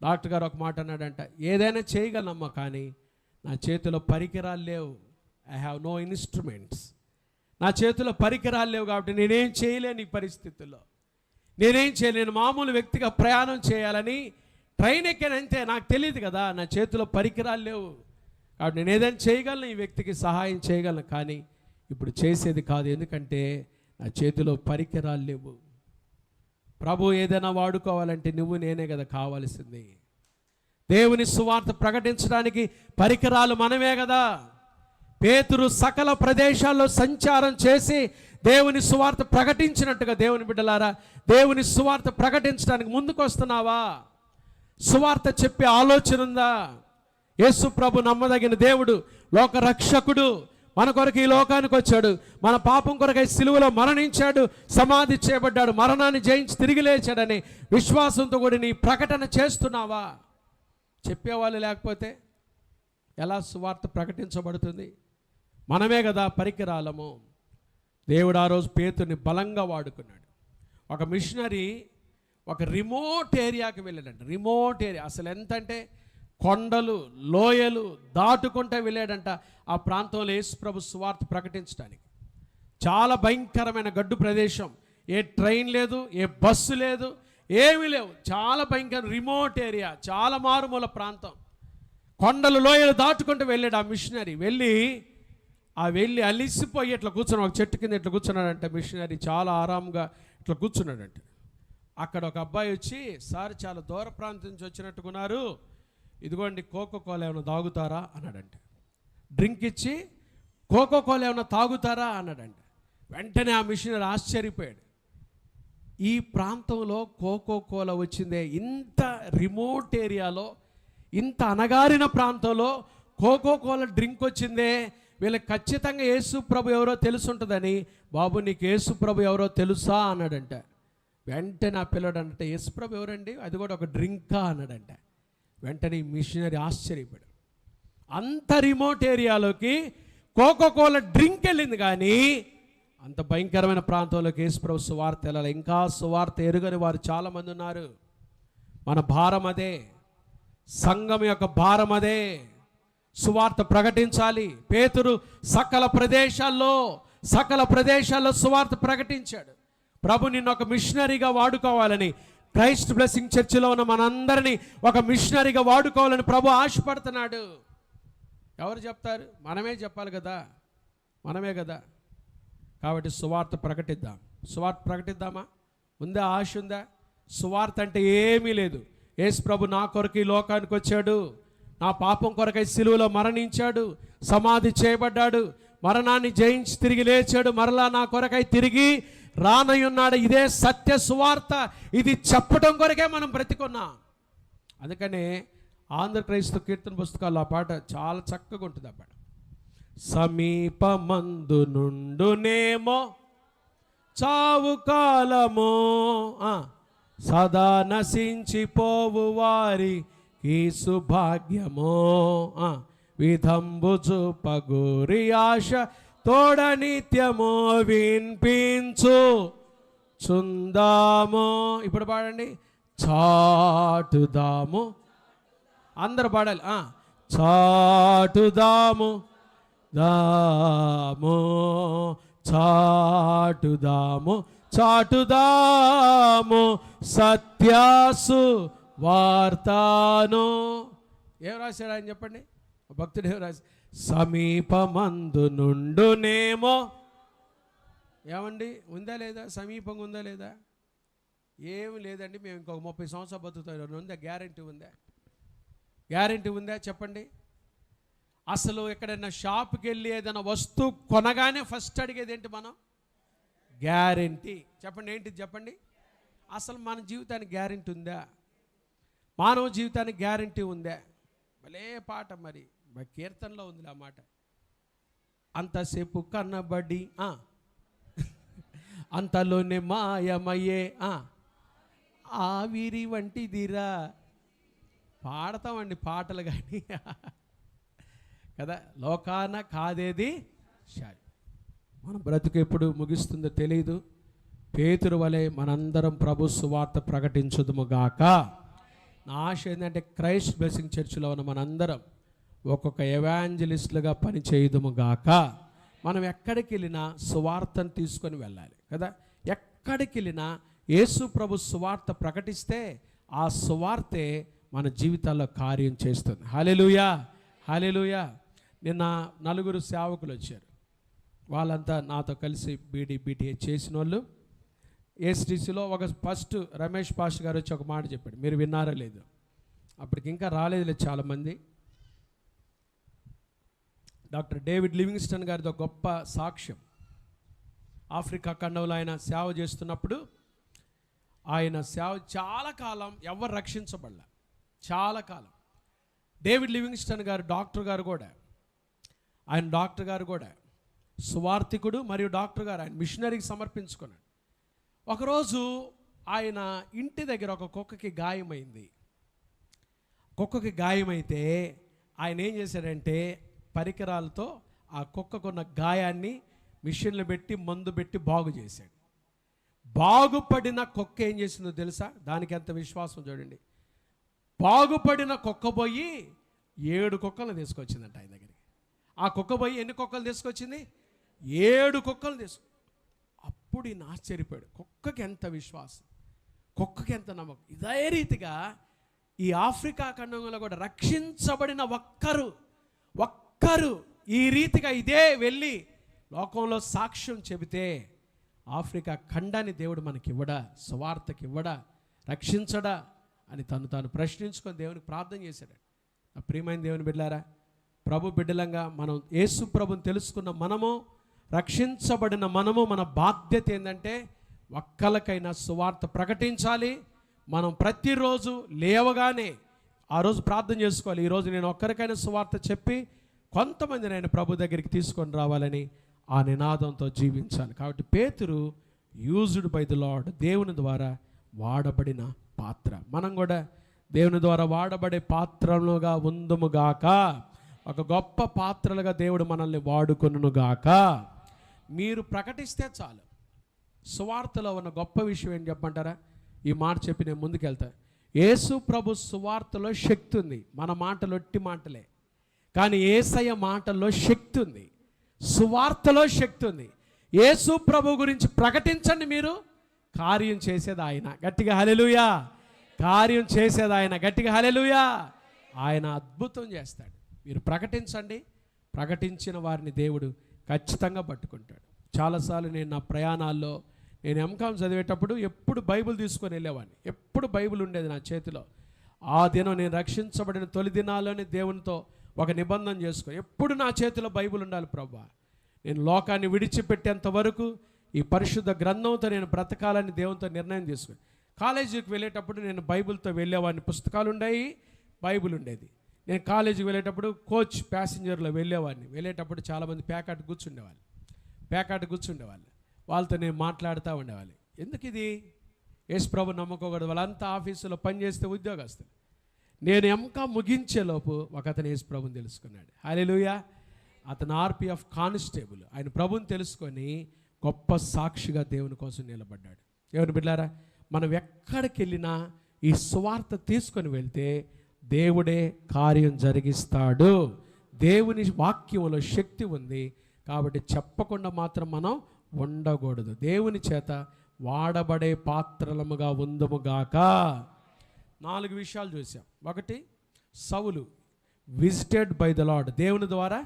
డాక్టర్ గారు ఒక మాట అన్నాడంట, ఏదైనా చేయగలనమ్మా, కానీ నా చేతిలో పరికరాలు లేవు. I have no instruments. నా చేతిలో పరికరాలు లేవు కాబట్టి నేనేం చేయలేను. ఈ పరిస్థితుల్లో నేనేం చేయలేను. మామూలు వ్యక్తిగా ప్రయాణం చేయాలని ట్రైన్ ఎక్కానంతే, నాకు తెలియదు కదా, నా చేతిలో పరికరాలు లేవు కాబట్టి నేను ఏదైనా చేయగలను, ఈ వ్యక్తికి సహాయం చేయగలను, కానీ ఇప్పుడు చేసేది కాదు, ఎందుకంటే నా చేతిలో పరికరాలు లేవు. ప్రభు ఏదైనా వాడుకోవాలంటే నువ్వు నేనే కదా కావాల్సింది. దేవుని సువార్త ప్రకటించడానికి పరికరాలు మనమే కదా. పేతురు సకల ప్రదేశాల్లో సంచారం చేసి దేవుని సువార్త ప్రకటించినట్టుగా, దేవుని బిడ్డలారా, దేవుని సువార్త ప్రకటించడానికి ముందుకు వస్తున్నావా? సువార్త చెప్పే ఆలోచన ఉందా? యేసు ప్రభు నమ్మదగిన దేవుడు, లోక రక్షకుడు, మన కొరకు ఈ లోకానికి వచ్చాడు, మన పాపం కొరకై సిలువలో మరణించాడు, సమాధి చేయబడ్డాడు, మరణాన్ని జయించి తిరిగి లేచాడని విశ్వాసంతో కూడా నీ ప్రకటన చేస్తున్నావా? చెప్పేవాళ్ళు లేకపోతే ఎలా సువార్త ప్రకటించబడుతుంది? మనమే కదా పరికరాలము. దేవుడు ఆ రోజు పేతుర్ని బలంగా వాడుకున్నాడు. ఒక మిషనరీ ఒక రిమోట్ ఏరియాకి వెళ్ళాడంట. రిమోట్ ఏరియా అసలు ఎంతంటే కొండలు, లోయలు దాటుకుంటే వెళ్ళాడంట. ఆ ప్రాంతంలో యేసు ప్రభు సువార్త ప్రకటించడానికి. చాలా భయంకరమైన గడ్డు ప్రదేశం, ఏ ట్రైన్ లేదు, ఏ బస్సు లేదు, ఏమీ లేవు. చాలా భయంకర రిమోట్ ఏరియా, చాలా మారుమూల ప్రాంతం. కొండలు, లోయలు దాటుకుంటూ వెళ్ళాడు ఆ మిషనరీ. వెళ్ళి అలిసిపోయి ఇట్లా కూర్చున్నాడు, ఒక చెట్టు కింద ఇట్లా కూర్చున్నాడంట మిషనరీ. చాలా ఆరాంగా ఇట్లా కూర్చున్నాడంట. అక్కడ ఒక అబ్బాయి వచ్చి, సార్ చాలా దూర ప్రాంతం నుంచి వచ్చినట్టుకున్నారు, ఇదిగోండి కోకోకోలా ఏమైనా తాగుతారా అన్నాడంట. డ్రింక్ ఇచ్చి, కోకోకోలా ఏమైనా తాగుతారా అన్నాడంట. వెంటనే ఆ మిషనరీ ఆశ్చర్యపోయాడు. ఈ ప్రాంతంలో కోకోకోలా వచ్చిందే, ఇంత రిమోట్ ఏరియాలో, ఇంత అనగారిన ప్రాంతంలో కోకోకోలా డ్రింక్ వచ్చిందే, వీళ్ళకి ఖచ్చితంగా యేసు ప్రభు ఎవరో తెలుసుంటుందని, బాబు నీకు యేసు ప్రభు ఎవరో తెలుసా అన్నాడంట. వెంటనే ఆ పిల్లడు అంటే, యేసు ప్రభు ఎవరండి, అది కూడా ఒక డ్రింకా అన్నాడంట. వెంటనే ఈ మిషనరీ ఆశ్చర్యపడు. అంత రిమోట్ ఏరియాలోకి కోకోకోలా డ్రింక్ వెళ్ళింది, కానీ అంత భయంకరమైన ప్రాంతంలోకి యేసు ప్రభు సువార్త వెళ్ళాలి. ఇంకా సువార్త ఎరుగని వారు చాలామంది ఉన్నారు. మన భారం అదే, సంఘం యొక్క భారం అదే. సువార్త ప్రకటించాలి. పేతురు సకల ప్రదేశాల్లో సువార్త ప్రకటించాడు. ప్రభు నిన్ను ఒక మిషనరీగా వాడుకోవాలని, క్రైస్ట్ బ్లెస్సింగ్ చర్చిలో ఉన్న మనందరినీ ఒక మిషనరీగా వాడుకోవాలని ప్రభు ఆశపడుతున్నాడు. ఎవరు చెప్తారు? మనమే చెప్పాలి కదా, మనమే కదా. కాబట్టి సువార్త ప్రకటిద్దాం. సువార్త ప్రకటిద్దామా? ఉందా? ఆశ ఉందా? సువార్త అంటే ఏమీ లేదు. యేసు ప్రభు నా కొరకు ఈ లోకానికి వచ్చాడు, నా పాపం కొరకై సిలువలో మరణించాడు, సమాధి చేయబడ్డాడు, మరణాన్ని జయించి తిరిగి లేచాడు, మరలా నా కొరకై తిరిగి రానయ్యున్నాడు. ఇదే సత్య సువార్త. ఇది చెప్పడం కొరకే మనం బ్రతికున్నాం. అందుకనే ఆంధ్రక్రైస్తవ కీర్తన పుస్తకాల్లో ఆ పాట చాలా చక్కగా ఉంటుంది. ఆ పాట సమీపమందు నుండునేమో చావు కాలమో, సదా నశించిపోవు వారి ఈ సుభాగ్యమో, విధంబు చూపగోరి ఆశ తోడ నిత్యమో వినిపించు చుందామో. ఇప్పుడు పాడండి. చాటుదాము, అందరు పాడాలి. చాటుదాము దాము, చాటుదాము సత్యాసు వార్తాను. ఏం రాశాడు ఆయన చెప్పండి? భక్తుడు ఏం రాశాడు? సమీపమందు నుండునేమో. ఏమండి, ఉందా లేదా? సమీపంగా ఉందా లేదా? ఏమి లేదండి, మేము ఇంకొక 30 సంవత్సరాలు బతుకుతాం. ఉందా? గ్యారెంటీ ఉందా? గ్యారెంటీ ఉందా? చెప్పండి. అసలు ఎక్కడైనా షాప్కి వెళ్ళి ఏదైనా వస్తువు కొనగానే ఫస్ట్ అడిగేది ఏంటి మనం? గ్యారెంటీ. చెప్పండి, ఏంటిది చెప్పండి? అసలు మన జీవితానికి గ్యారెంటీ ఉందా? మానవ జీవితానికి గ్యారెంటీ ఉందా? భలే పాట, మరి కీర్తనలో ఉంది ఆ మాట. అంతసేపు కన్నబడి అంతలోనే మాయమయ్యే ఆవిరి వంటిదిరా. పాడతామండి పాటలు కానీ కదా. లోకాన కాదేది షాయి. మన బ్రతుకు ఎప్పుడు ముగిస్తుందో తెలియదు. పేతురు వలె మనందరం ప్రభు సువార్త ప్రకటించుదుముగాక. నా ఆశ ఏంటంటే క్రైస్ట్ బ్లెస్సింగ్ చర్చిలో ఉన్న మనందరం ఒక్కొక్క ఎవాంజలిస్టులుగా పని చేయుదుముగాక. మనం ఎక్కడికి వెళ్ళినా సువార్తను తీసుకొని వెళ్ళాలి కదా. ఎక్కడికి వెళ్ళినా యేసు ప్రభు సువార్త ప్రకటిస్తే ఆ సువార్తే మన జీవితాల్లో కార్యం చేస్తుంది. హల్లెలూయా, హల్లెలూయా. నిన్న 4 సేవకులు వచ్చారు. వాళ్ళంతా నాతో కలిసి బీటీఏ చేసిన వాళ్ళు. ఏఎస్టీసీలో ఫస్ట్ రమేష్ పాస్టర్ గారు వచ్చి ఒక మాట చెప్పాడు. మీరు విన్నారా లేదు? అప్పటికి ఇంకా రాలేదు చాలామంది. డాక్టర్ డేవిడ్ లివింగ్స్టన్ గారిది ఒక గొప్ప సాక్ష్యం. ఆఫ్రికా ఖండంలో ఆయన సేవ చేస్తున్నప్పుడు ఆయన సేవ చాలా కాలం ఎవరు రక్షించబడలే. చాలా కాలం. డేవిడ్ లివింగ్స్టన్ గారు డాక్టర్ గారు కూడా సువార్థికుడు మరియు డాక్టర్ గారు. ఆయన మిషనరీకి సమర్పించుకున్నాడు. ఒకరోజు ఆయన ఇంటి దగ్గర ఒక కుక్కకి గాయమైంది. కుక్కకి గాయమైతే ఆయన ఏం చేశాడంటే పరికరాలతో ఆ కుక్కకున్న గాయాన్ని మిషన్లు పెట్టి మందు పెట్టి బాగు చేశాడు. బాగుపడిన కుక్క ఏం చేసిందో తెలుసా? దానికి ఎంత విశ్వాసం చూడండి. బాగుపడిన కుక్క పోయి 7 కుక్కలు తీసుకొచ్చిందంట ఆయన దగ్గరికి. ఆ కుక్క పోయి ఎన్ని కుక్కలు తీసుకొచ్చింది? 7 కుక్కలు అప్పుడు ఈయన ఆశ్చర్యపోయాడు. కుక్కకి ఎంత విశ్వాసం, కుక్కకి ఎంత నమ్మకం. ఇదే రీతిగా ఈ ఆఫ్రికా ఖండంలో కూడా రక్షించబడిన ఒక్కరు ఈ రీతిగా ఇదే వెళ్ళి లోకంలో సాక్ష్యం చెబితే ఆఫ్రికా ఖండాన్ని దేవుడు మనకి ఇవ్వడా, సువార్తకి ఇవ్వడా, రక్షించడా అని తాను ప్రశ్నించుకొని దేవునికి ప్రార్థన చేశాడు. నా ప్రియమైన దేవుని బిడ్డలారా, ప్రభు బిడ్డలంగా మనం యేసు ప్రభుని తెలుసుకున్న మనము, రక్షించబడిన మనము, మన బాధ్యత ఏంటంటే ఒక్కలకైనా సువార్త ప్రకటించాలి. మనం ప్రతిరోజు లేవగానే ఆ రోజు ప్రార్థన చేసుకోవాలి. ఈరోజు నేను ఒక్కరికైనా సువార్త చెప్పి కొంతమందిని ఆయన ప్రభు దగ్గరికి తీసుకొని రావాలని ఆ నినాదంతో జీవించాలి. కాబట్టి పేతురు యూజ్డ్ బై ది లార్డ్, దేవుని ద్వారా వాడబడిన పాత్ర. మనం కూడా దేవుని ద్వారా వాడబడే పాత్రలుగా ఉందుముగాక. ఒక గొప్ప పాత్రలుగా దేవుడు మనల్ని వాడుకొనుగాక. మీరు ప్రకటిస్తే చాలు. సువార్తలో ఉన్న గొప్ప విషయం ఏం చెప్పమంటారా? ఈ మాట చెప్పి నేను ముందుకెళ్తా. యేసు ప్రభు సువార్తలో శక్తి ఉంది. మన మాటలు ఒట్టి మాటలే, కానీ యేసయ్య మాటల్లో శక్తి ఉంది, సువార్తలో శక్తి ఉంది. యేసు ప్రభు గురించి ప్రకటించండి, మీరు కార్యం చేసేది ఆయన. గట్టిగా హల్లెలూయా. కార్యం చేసేది ఆయన. గట్టిగా హల్లెలూయా. ఆయన అద్భుతం చేస్తాడు. మీరు ప్రకటించండి, ప్రకటించిన వారిని దేవుడు ఖచ్చితంగా పట్టుకుంటాడు. చాలాసార్లు నేను నా ప్రయాణాల్లో, నేను ఎంకామ్ చదివేటప్పుడు ఎప్పుడు బైబిల్ తీసుకొని వెళ్ళేవాడిని. ఎప్పుడు బైబిల్ ఉండేది నా చేతిలో. ఆ దినం నేను రక్షించబడిన తొలి దినాల్లోనే దేవునితో ఒక నిబంధన చేసుకొని, ఎప్పుడు నా చేతిలో బైబిల్ ఉండాలి ప్రభువా, నేను లోకాన్ని విడిచిపెట్టేంత వరకు ఈ పరిశుద్ధ గ్రంథంతో నేను బ్రతకాలని దేవునితో నిర్ణయం తీసుకుని కాలేజీకి వెళ్ళేటప్పుడు నేను బైబిల్తో వెళ్ళేవాడిని. పుస్తకాలు ఉండేవి, బైబిల్ ఉండేది. నేను కాలేజీకి వెళ్ళేటప్పుడు కోచ్ ప్యాసింజర్లో వెళ్ళేటప్పుడు చాలామంది ప్యాకాట్ కూర్చుండేవాళ్ళు. వాళ్ళతో నేను మాట్లాడుతూ ఉండేవాళ్ళు. ఎందుకు ఇది? యేసు ప్రభు నమ్మకూడదు. వాళ్ళంతా ఆఫీసులో పనిచేస్తే ఉద్యోగస్తులు. నేను ఎంకా ముగించేలోపు ఒక అతను యేసు ప్రభుని తెలుసుకున్నాడు. హల్లెలూయా. అతను ఆర్పిఎఫ్ కానిస్టేబుల్. ఆయన ప్రభుని తెలుసుకొని గొప్ప సాక్షిగా దేవుని కోసం నిలబడ్డాడు. దేవుని బిడ్డలారా, మనం ఎక్కడికి వెళ్ళినా ఈ సువార్త తీసుకొని వెళ్తే దేవుడే కార్యం జరిగిస్తాడు. దేవుని వాక్యంలో శక్తి ఉంది కాబట్టి చెప్పకుండా మాత్రం మనం ఉండకూడదు. దేవుని చేత వాడబడే పాత్రలముగా ఉందముగాక. 4 విషయాలు చూసాం. 1, సౌలు విజిటెడ్ బై ద లార్డ్, దేవుని ద్వారా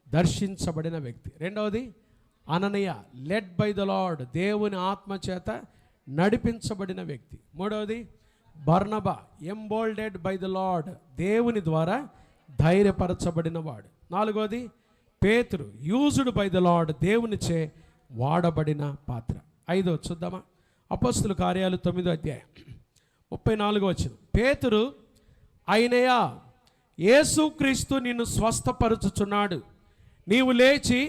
దర్శించబడిన వ్యక్తి. 2వది, అననీయ లెడ్ బై ద లార్డ్, దేవుని ఆత్మ చేత నడిపించబడిన వ్యక్తి. 3వది, బర్నబా ఎంబోల్డెడ్ బై ద లార్డ్, దేవుని ద్వారా ధైర్యపరచబడిన వాడు. 4వది, పేతురు యూజ్డ్ బై ద లార్డ్, దేవునిచే వాడబడిన పాత్ర. 5వ చూద్దామా? అపోస్తుల కార్యాలు 9వ అధ్యాయం 34వ వచనం. పేతురు, అయినయా యేసుక్రీస్తు నిన్ను స్వస్థపరుచుచున్నాడు, నీవు లేచి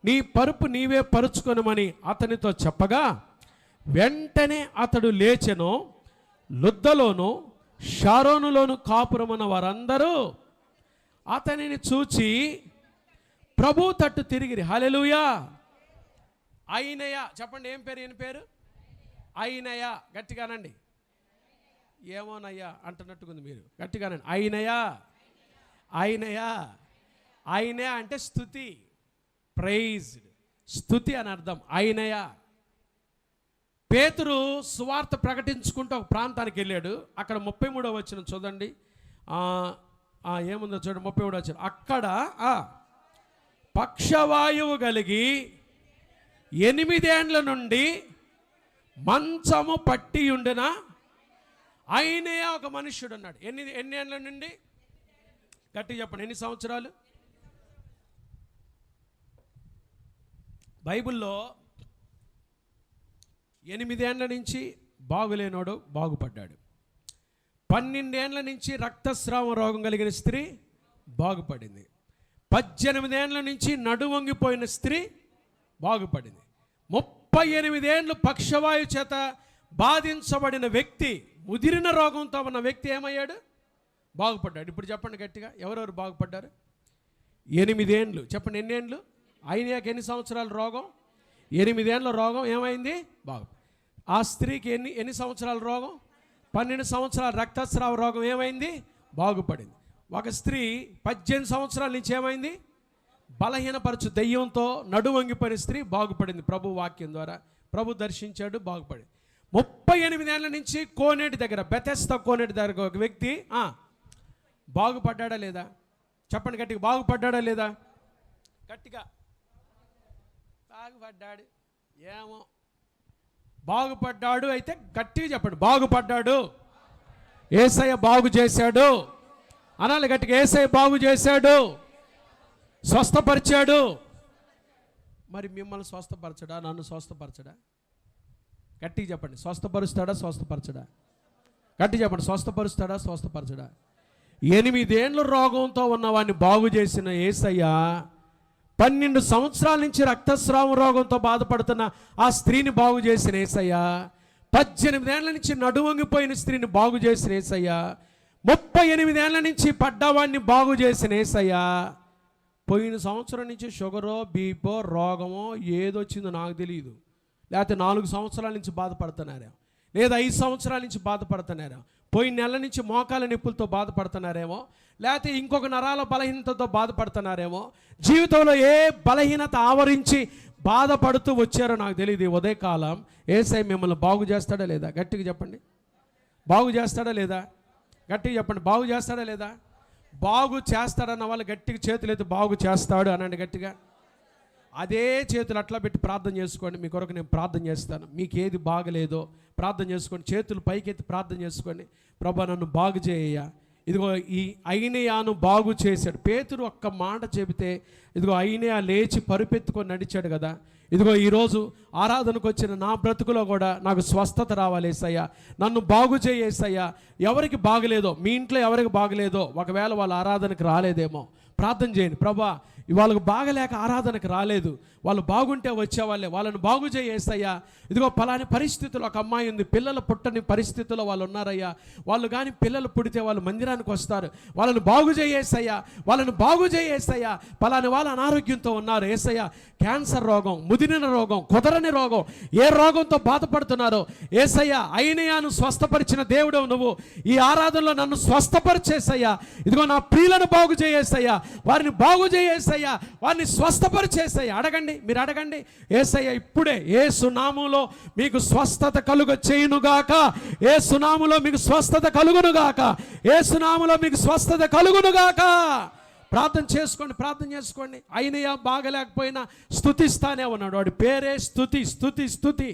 నీ పరుపు నీవే పరుచుకొనమని అతనితో చెప్పగా, వెంటనే అతడు లేచెను. లుద్దలోను షారోనులోను కాపురమున్న వారందరూ అతనిని చూచి ప్రభు తట్టు తిరిగిరి. హల్లెలూయా. అయినయా చెప్పండి. ఏం పేరు? ఈయన పేరు అయినయా. గట్టిగానండి. ఏమోనయ్యా అంటున్నట్టుకుంది మీరు. గట్టిగానండి. అయినయా. అయినయా అంటే స్తుతి, ప్రైజ్డ్, స్తుతి అని అర్థం. అయినయా. పేతురు సువార్త ప్రకటించుకుంటూ ఒక ప్రాంతానికి వెళ్ళాడు. అక్కడ 33వ వచనం చూడండి. ఏముందో చూడండి. 33వ వచనం. అక్కడ పక్షవాయువు కలిగి 8 ఏండ్ల నుండి మంచము పట్టి ఉండిన అయినయా ఒక మనుష్యుడు అన్నాడు. ఎన్ని ఏండ్ల నుండి? గట్టిగా చెప్పండి. ఎన్ని సంవత్సరాలు? బైబిల్లో 8 ఏండ్ల నుంచి బాగులేనోడు బాగుపడ్డాడు. 12 ఏండ్ల నుంచి రక్తస్రావం రోగం కలిగిన స్త్రీ బాగుపడింది. 18 ఏండ్ల నుంచి నడువంగిపోయిన స్త్రీ బాగుపడింది. 38 ఏండ్లు పక్షవాయు చేత బాధించబడిన వ్యక్తి, ముదిరిన రోగంతో ఉన్న వ్యక్తి ఏమయ్యాడు? బాగుపడ్డాడు. ఇప్పుడు చెప్పండి గట్టిగా, ఎవరెవరు బాగుపడ్డారు? 8 ఏండ్లు. చెప్పండి. ఎన్ని ఏండ్లు? అయినాక ఎన్ని సంవత్సరాల రోగం? 8 ఏండ్ల రోగం ఏమైంది? ఆ స్త్రీకి ఎన్ని సంవత్సరాల రోగం? 12 సంవత్సరాల రక్తస్రావ రోగం ఏమైంది? బాగుపడింది. ఒక స్త్రీ 18 సంవత్సరాల నుంచి ఏమైంది? బలహీనపరచు దెయ్యంతో నడువంగిపోయిన స్త్రీ బాగుపడింది. ప్రభు వాక్యం ద్వారా ప్రభు దర్శించాడు, బాగుపడింది. 38 ఏళ్ల నుంచి కోనేటి దగ్గర, బెతెస్దా కోనేటి దగ్గర ఒక వ్యక్తి బాగుపడ్డాడా లేదా? చెప్పండి గట్టిగా. బాగుపడ్డాడా లేదా? గట్టిగా. బాగుపడ్డాడు. ఏమో బాగుపడ్డాడు అయితే గట్టిగా చెప్పండి. బాగుపడ్డాడు. యేసయ్య బాగు చేశాడు అనాలి గట్టిగా. యేసయ్య బాగు చేశాడు, స్వస్థపరిచాడు. మరి మిమ్మల్ని స్వస్థపరచడా? నన్ను స్వస్థపరచడా? గట్టిగా చెప్పండి. స్వస్థపరుస్తాడా? స్వస్థపరచడా? గట్టిగా చెప్పండి. స్వస్థపరుస్తాడా? స్వస్థపరచడా? 8 ఏండ్ల రోగంతో ఉన్నవాడిని బాగు చేసిన యేసయ్య 12 సంవత్సరాల నుంచి రక్తస్రావం రోగంతో బాధపడుతున్న ఆ స్త్రీని బాగు చేసిన యేసయ్య, 18 ఏళ్ల నుంచి నడువంగిపోయిన స్త్రీని బాగు చేసిన యేసయ్య, 38 ఏళ్ల నుంచి పడ్డవాడిని బాగు చేసిన యేసయ్య, పోయిన సంవత్సరం నుంచి షుగరో బీపో రోగమో ఏదొచ్చిందో నాకు తెలియదు, లేకపోతే 4 సంవత్సరాల నుంచి బాధపడుతున్నారేమో, లేదా 5 సంవత్సరాల నుంచి బాధపడుతున్నారేమో, పోయిన నెల నుంచి మోకాల నొప్పులతో బాధపడుతున్నారేమో, లేకపోతే ఇంకొక నరాల బలహీనతతో బాధపడుతున్నారేమో, జీవితంలో ఏ బలహీనత ఆవరించి బాధపడుతూ వచ్చారో నాకు తెలియదు. ఈ ఉదయకాలం యేసయ్య మిమ్మల్ని బాగు చేస్తాడా లేదా? గట్టిగా చెప్పండి. బాగు చేస్తాడా లేదా? గట్టిగా చెప్పండి. బాగు చేస్తాడా లేదా? బాగు చేస్తాడన్న వాళ్ళు గట్టిగా చేతులు ఎత్తి బాగు చేస్తాడు అనండి గట్టిగా. అదే చేతులు అట్లా పెట్టి ప్రార్థన చేసుకోండి. మీ కొరకు నేను ప్రార్థన చేస్తాను. మీకు ఏది బాగలేదో ప్రార్థన చేసుకోండి. చేతులు పైకెత్తి ప్రార్థన చేసుకోండి. ప్రభా నన్ను బాగు చేయ్యా. ఇదిగో ఈ ఐనేయాను బాగు చేశాడు. పేతురు ఒక్క మాట చెబితే ఇదిగో ఐనేయా లేచి పరుపెత్తుకొని నడిచాడు కదా. ఇదిగో ఈరోజు ఆరాధనకు వచ్చిన నా బ్రతుకులో కూడా నాకు స్వస్థత రావాలి యేసయ్యా, నన్ను బాగు చేయి యేసయ్యా. ఎవరికి బాగలేదో, మీ ఇంట్లో ఎవరికి బాగలేదో, ఒకవేళ వాళ్ళ ఆరాధనకు రాలేదేమో ప్రార్థన చేయండి. ప్రభా వాళ్ళకు బాగలేక ఆరాధనకు రాలేదు, వాళ్ళు బాగుంటే వచ్చేవాళ్ళే, వాళ్ళని బాగు చేయి యేసయ్యా. ఇదిగో పలాని పరిస్థితుల్లో ఒక అమ్మాయి ఉంది, పిల్లలు పుట్టని పరిస్థితుల్లో వాళ్ళు ఉన్నారయ్యా. వాళ్ళు కానీ పిల్లలు పుడితే వాళ్ళు మందిరానికి వస్తారు, వాళ్ళని బాగు చేయి యేసయ్యా, వాళ్ళని బాగు చేయి యేసయ్యా. పలాని వాళ్ళు అనారోగ్యంతో ఉన్నారు యేసయ్యా, క్యాన్సర్ రోగం, ముదిరిన రోగం, కుదరని రోగం, ఏ రోగంతో బాధపడుతున్నారో యేసయ్యా, ఐనేయాను స్వస్థపరిచిన దేవుడు నువ్వు. ఈ ఆరాధనలో నన్ను స్వస్థపరిచేసయ్యా. ఇదిగో నా ప్రియులను బాగు చేయేసయ్యా, వారిని బాగు చేయేసయ్యా, వారిని స్వస్థపరిచేసయ్యా. అడగండి, మీరు అడగండి. యేసయ్యా ఇప్పుడే యేసు నామములో మీకు స్వస్థత కలుగ చేయునుగాక, యేసు నామములో మీకు స్వస్థత కలుగునుగాక, యేసు నామములో మీకు స్వస్థత కలుగునుగాక. ప్రార్థన చేసుకోండి, ప్రార్థన చేసుకోండి. ఐనేయా బాగలేకపోయినా స్తుతిస్తానే ఉన్నాడు. వాడి పేరే స్తుతి, స్తుతి, స్తుతి.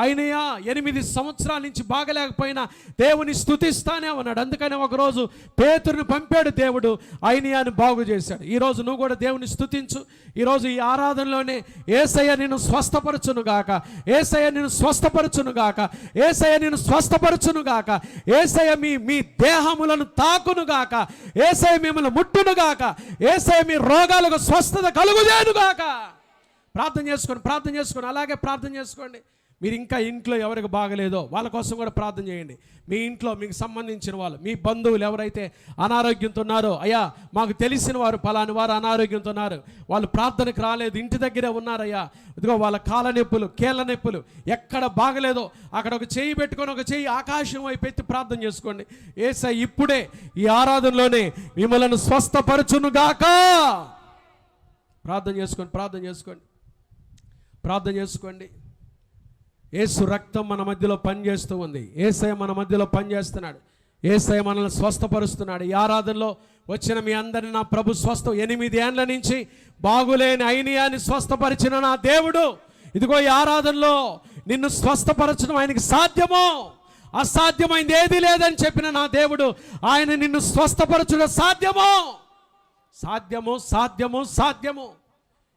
ఐనేయా 8 సంవత్సరాల నుంచి బాగలేకపోయినా దేవుని స్తుతిస్తానే ఉన్నాడు. అందుకని ఒకరోజు పేతురుని పంపాడు దేవుడు, ఐనేయాను బాగు చేశాడు. ఈరోజు నువ్వు కూడా దేవుని స్తుతించు. ఈరోజు ఈ ఆరాధనలోనే యేసయ్య నిన్ను స్వస్థపరచునుగాక, యేసయ్య నిన్ను స్వస్థపరచునుగాక, యేసయ్య నిన్ను స్వస్థపరచునుగాక, యేసయ్య మీ దేహములను తాకునుగాక, యేసయ్య మిమ్మల్ని ముట్టునుగాక, యేసయ్య మీ రోగాలకు స్వస్థత కలుగుజేయునుగాక. ప్రార్థన చేసుకోండి, ప్రార్థన చేసుకోండి, అలాగే ప్రార్థన చేసుకోండి. మీరు ఇంకా ఇంట్లో ఎవరికి బాగలేదో వాళ్ళ కోసం కూడా ప్రార్థన చేయండి. మీ ఇంట్లో మీకు సంబంధించిన వాళ్ళు, మీ బంధువులు ఎవరైతే అనారోగ్యంతో ఉన్నారో, అయ్యా మాకు తెలిసిన వారు పలాని వారు అనారోగ్యంతో ఉన్నారు, వాళ్ళు ప్రార్థనకు రాలేదు, ఇంటి దగ్గరే ఉన్నారయ్యా, ఇదిగో వాళ్ళ కాళ్ళ నొప్పులు, కీళ్ళ నొప్పులు, ఎక్కడ బాగలేదో అక్కడ ఒక చెయ్యి పెట్టుకొని ఒక చెయ్యి ఆకాశం వైపు ఎత్తి ప్రార్థన చేసుకోండి. యేసయ్య ఇప్పుడే ఈ ఆరాధనలోనే మిమ్మల్ని స్వస్థపరచునుగాక. ప్రార్థన చేసుకోండి, ప్రార్థన చేసుకోండి, ప్రార్థన చేసుకోండి. యేసు రక్తం మన మధ్యలో పనిచేస్తూ ఉంది. యేసయ్య మన మధ్యలో పనిచేస్తున్నాడు. యేసయ్య మనల్ని స్వస్థపరుస్తున్నాడు. ఈ ఆరాధనలో వచ్చిన మీ అందరిని నా ప్రభు 8 ఏండ్ల నుంచి బాగులేని ఐనేయాన్ని స్వస్థపరిచిన నా దేవుడు, ఇదిగో ఈ ఆరాధనలో నిన్ను స్వస్థపరచడం ఆయనకి సాధ్యమో, అసాధ్యమైంది ఏది లేదని చెప్పిన నా దేవుడు, ఆయన నిన్ను స్వస్థపరచడం సాధ్యమో, సాధ్యము, సాధ్యము, సాధ్యము.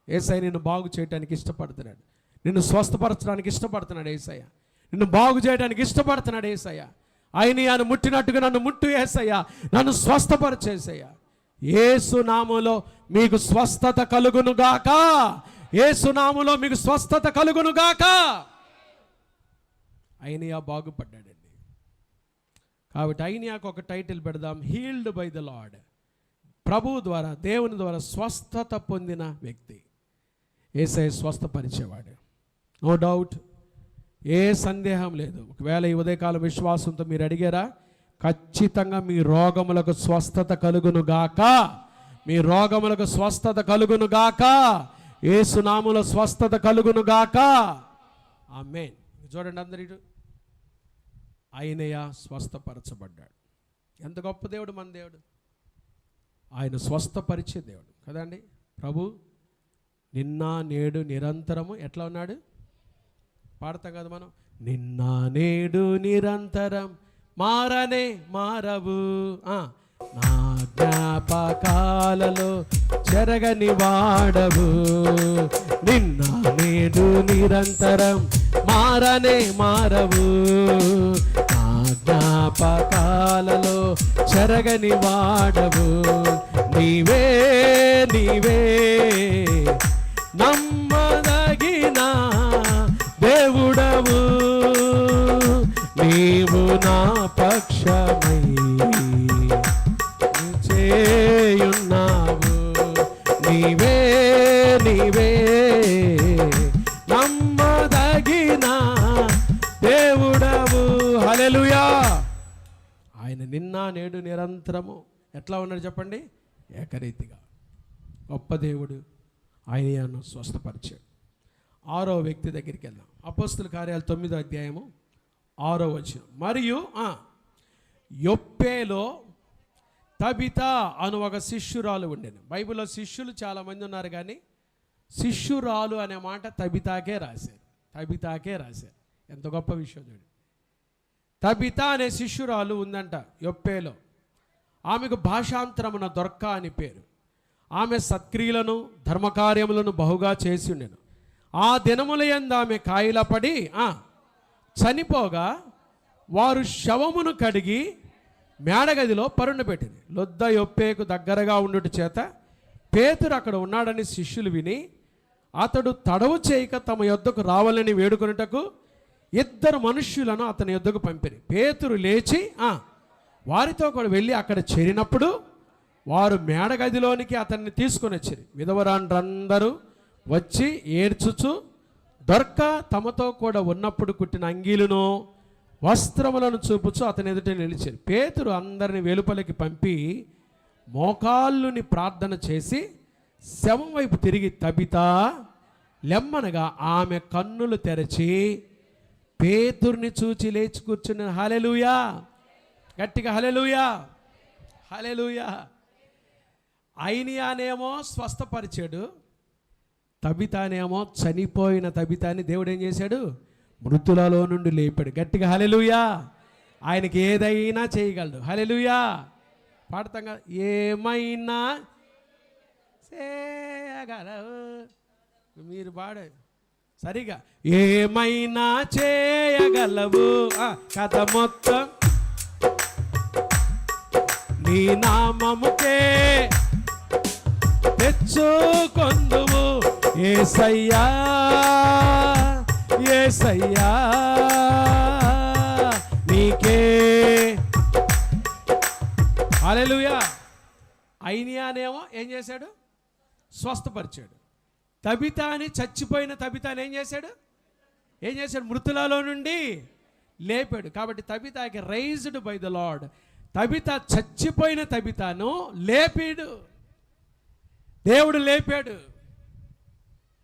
యేసయ్య నిన్ను బాగు చేయడానికి ఇష్టపడుతున్నాడు, నిన్ను స్వస్థపరచడానికి ఇష్టపడుతున్నాడు యేసయ్య, నిన్ను బాగు చేయడానికి ఇష్టపడుతున్నాడు యేసయ్య. ఐనేయాను ముట్టినట్టుగా నన్ను ముట్టు యేసయ్య, నన్ను స్వస్థపరచేసయ్య. యేసు నామములో మీకు స్వస్థత కలుగునుగాక, యేసు నామములో మీకు స్వస్థత కలుగునుగాక. ఐనేయా బాగుపడ్డాడండి. కాబట్టి ఐనేయాకు ఒక టైటిల్ పెడదాం, హీల్డ్ బై ద లార్డ్. ప్రభువు ద్వారా, దేవుని ద్వారా స్వస్థత పొందిన వ్యక్తి. యేసయ్య స్వస్థపరిచేవాడు, నో డౌట్, ఏ సందేహం లేదు. ఒకవేళ ఈ ఉదయకాల విశ్వాసంతో మీరు అడిగారా, ఖచ్చితంగా మీ రోగములకు స్వస్థత కలుగునుగాక, మీ రోగములకు స్వస్థత కలుగునుగాక, యేసు నామములో స్వస్థత కలుగునుగాక. ఆమేన్. చూడండి అందరూ, ఐనేయా స్వస్థపరచబడ్డాడు. ఎంత గొప్ప దేవుడు మన దేవుడు, ఆయన స్వస్థపరిచే దేవుడు కదండి. ప్రభు నిన్న నేడు నిరంతరము ఎట్లా ఉన్నాడు, పాడతాం కదా మనం, నిన్న నేడు నిరంతరం మారనే మారవు, నా జ్ఞాపకాలలో చెరగని వాడవు, నిన్న నేడు నిరంతరం మారనే మారవు, నా జ్ఞాపకాలలో చెరగని వాడవు, నీవే నీవే నమ్మదగిన దేవుడవు, నీవు నా పక్షమై చేయున్నావు, నీవే నీవే నమ్మదగిన దేవుడవు. హల్లెలూయా. ఆయన నిన్న నేడు నిరంతరము ఎట్లా ఉన్నాడు చెప్పండి? ఏకరీతిగా. గొప్ప దేవుడు, ఆయనను స్వస్థపరిచాడు. 6వ వ్యక్తి దగ్గరికి వెళ్దాం. అపోస్తుల కార్యాలు 9వ అధ్యాయము 6వ వచనం. మరియు యొప్పేలో తబితా అను ఒక శిష్యురాలు ఉండేది. బైబిల్లో శిష్యులు చాలామంది ఉన్నారు, కానీ శిష్యురాలు అనే మాట తబితాకే రాశారు. తబితాకే రాశారు. ఎంత గొప్ప విషయం చూడండి. తబితా అనే శిష్యురాలు ఉందంట యొప్పేలో. ఆమెకు భాషాంతరమున దొర్క అని పేరు. ఆమె సత్క్రియలను ధర్మకార్యములను బహుగా చేసి ఉండెను. ఆ దినములయందు ఆమె కాయిలపడి చనిపోగా వారు శవమును కడిగి మేడగదిలో పరుండబెట్టింది. లొద్ద యొప్పేకు దగ్గరగా ఉండుట చేత పేతురు అక్కడ ఉన్నాడని శిష్యులు విని అతడు తడవు చేయక తమ యొద్దకు రావాలని వేడుకొనుటకు 2 మనుష్యులను అతని యొద్దకు పంపిరి. పేతురు లేచి వారితో కూడా వెళ్ళి అక్కడ చేరినప్పుడు వారు మేడగదిలోనికి అతన్ని తీసుకొని వచ్చారు. విధవరాండ్రందరూ వచ్చి ఏడ్చుచు దొర్క తమతో కూడా ఉన్నప్పుడు కుట్టిన అంగీలను వస్త్రములను చూపుచు అతని ఎదుట నిలిచారు. పేతురు అందరిని వెలుపలికి పంపి మోకాళ్ళుని ప్రార్థన చేసి శవం వైపు తిరిగి తబితా లెమ్మనగా ఆమె కన్నులు తెరచి పేతుర్ని చూచి లేచి కూర్చుని హల్లెలూయా, గట్టిగా హల్లెలూయా, హల్లెలూయా. అయినియానేమో స్వస్థపరిచాడు, తబితానేమో చనిపోయిన తబితాని దేవుడు ఏం చేశాడు? మృతులలో నుండి లేపాడు. గట్టిగా హల్లెలూయా. ఆయనకి ఏదైనా చేయగలడు. హల్లెలూయా. పాడతాం కదా, ఏమైనా చేయగలవు. మీరు పాడే సరిగా, ఏమైనా చేయగలవు, కథ మొత్తం నీ నామముకే తెచ్చుకొందువు యేసయ్యా, యేసయ్యా నీకే. హల్లెలూయా. అయినియానేమో ఏం చేశాడు? స్వస్థపరిచాడు. తబితాని, చచ్చిపోయిన తబితాని ఏం చేశాడు? మృతులలో నుండి లేపాడు. కాబట్టి తబితాకి raised by the Lord. Tabitha చచ్చిపోయిన తబితాను లేపాడు, దేవుడు లేపాడు.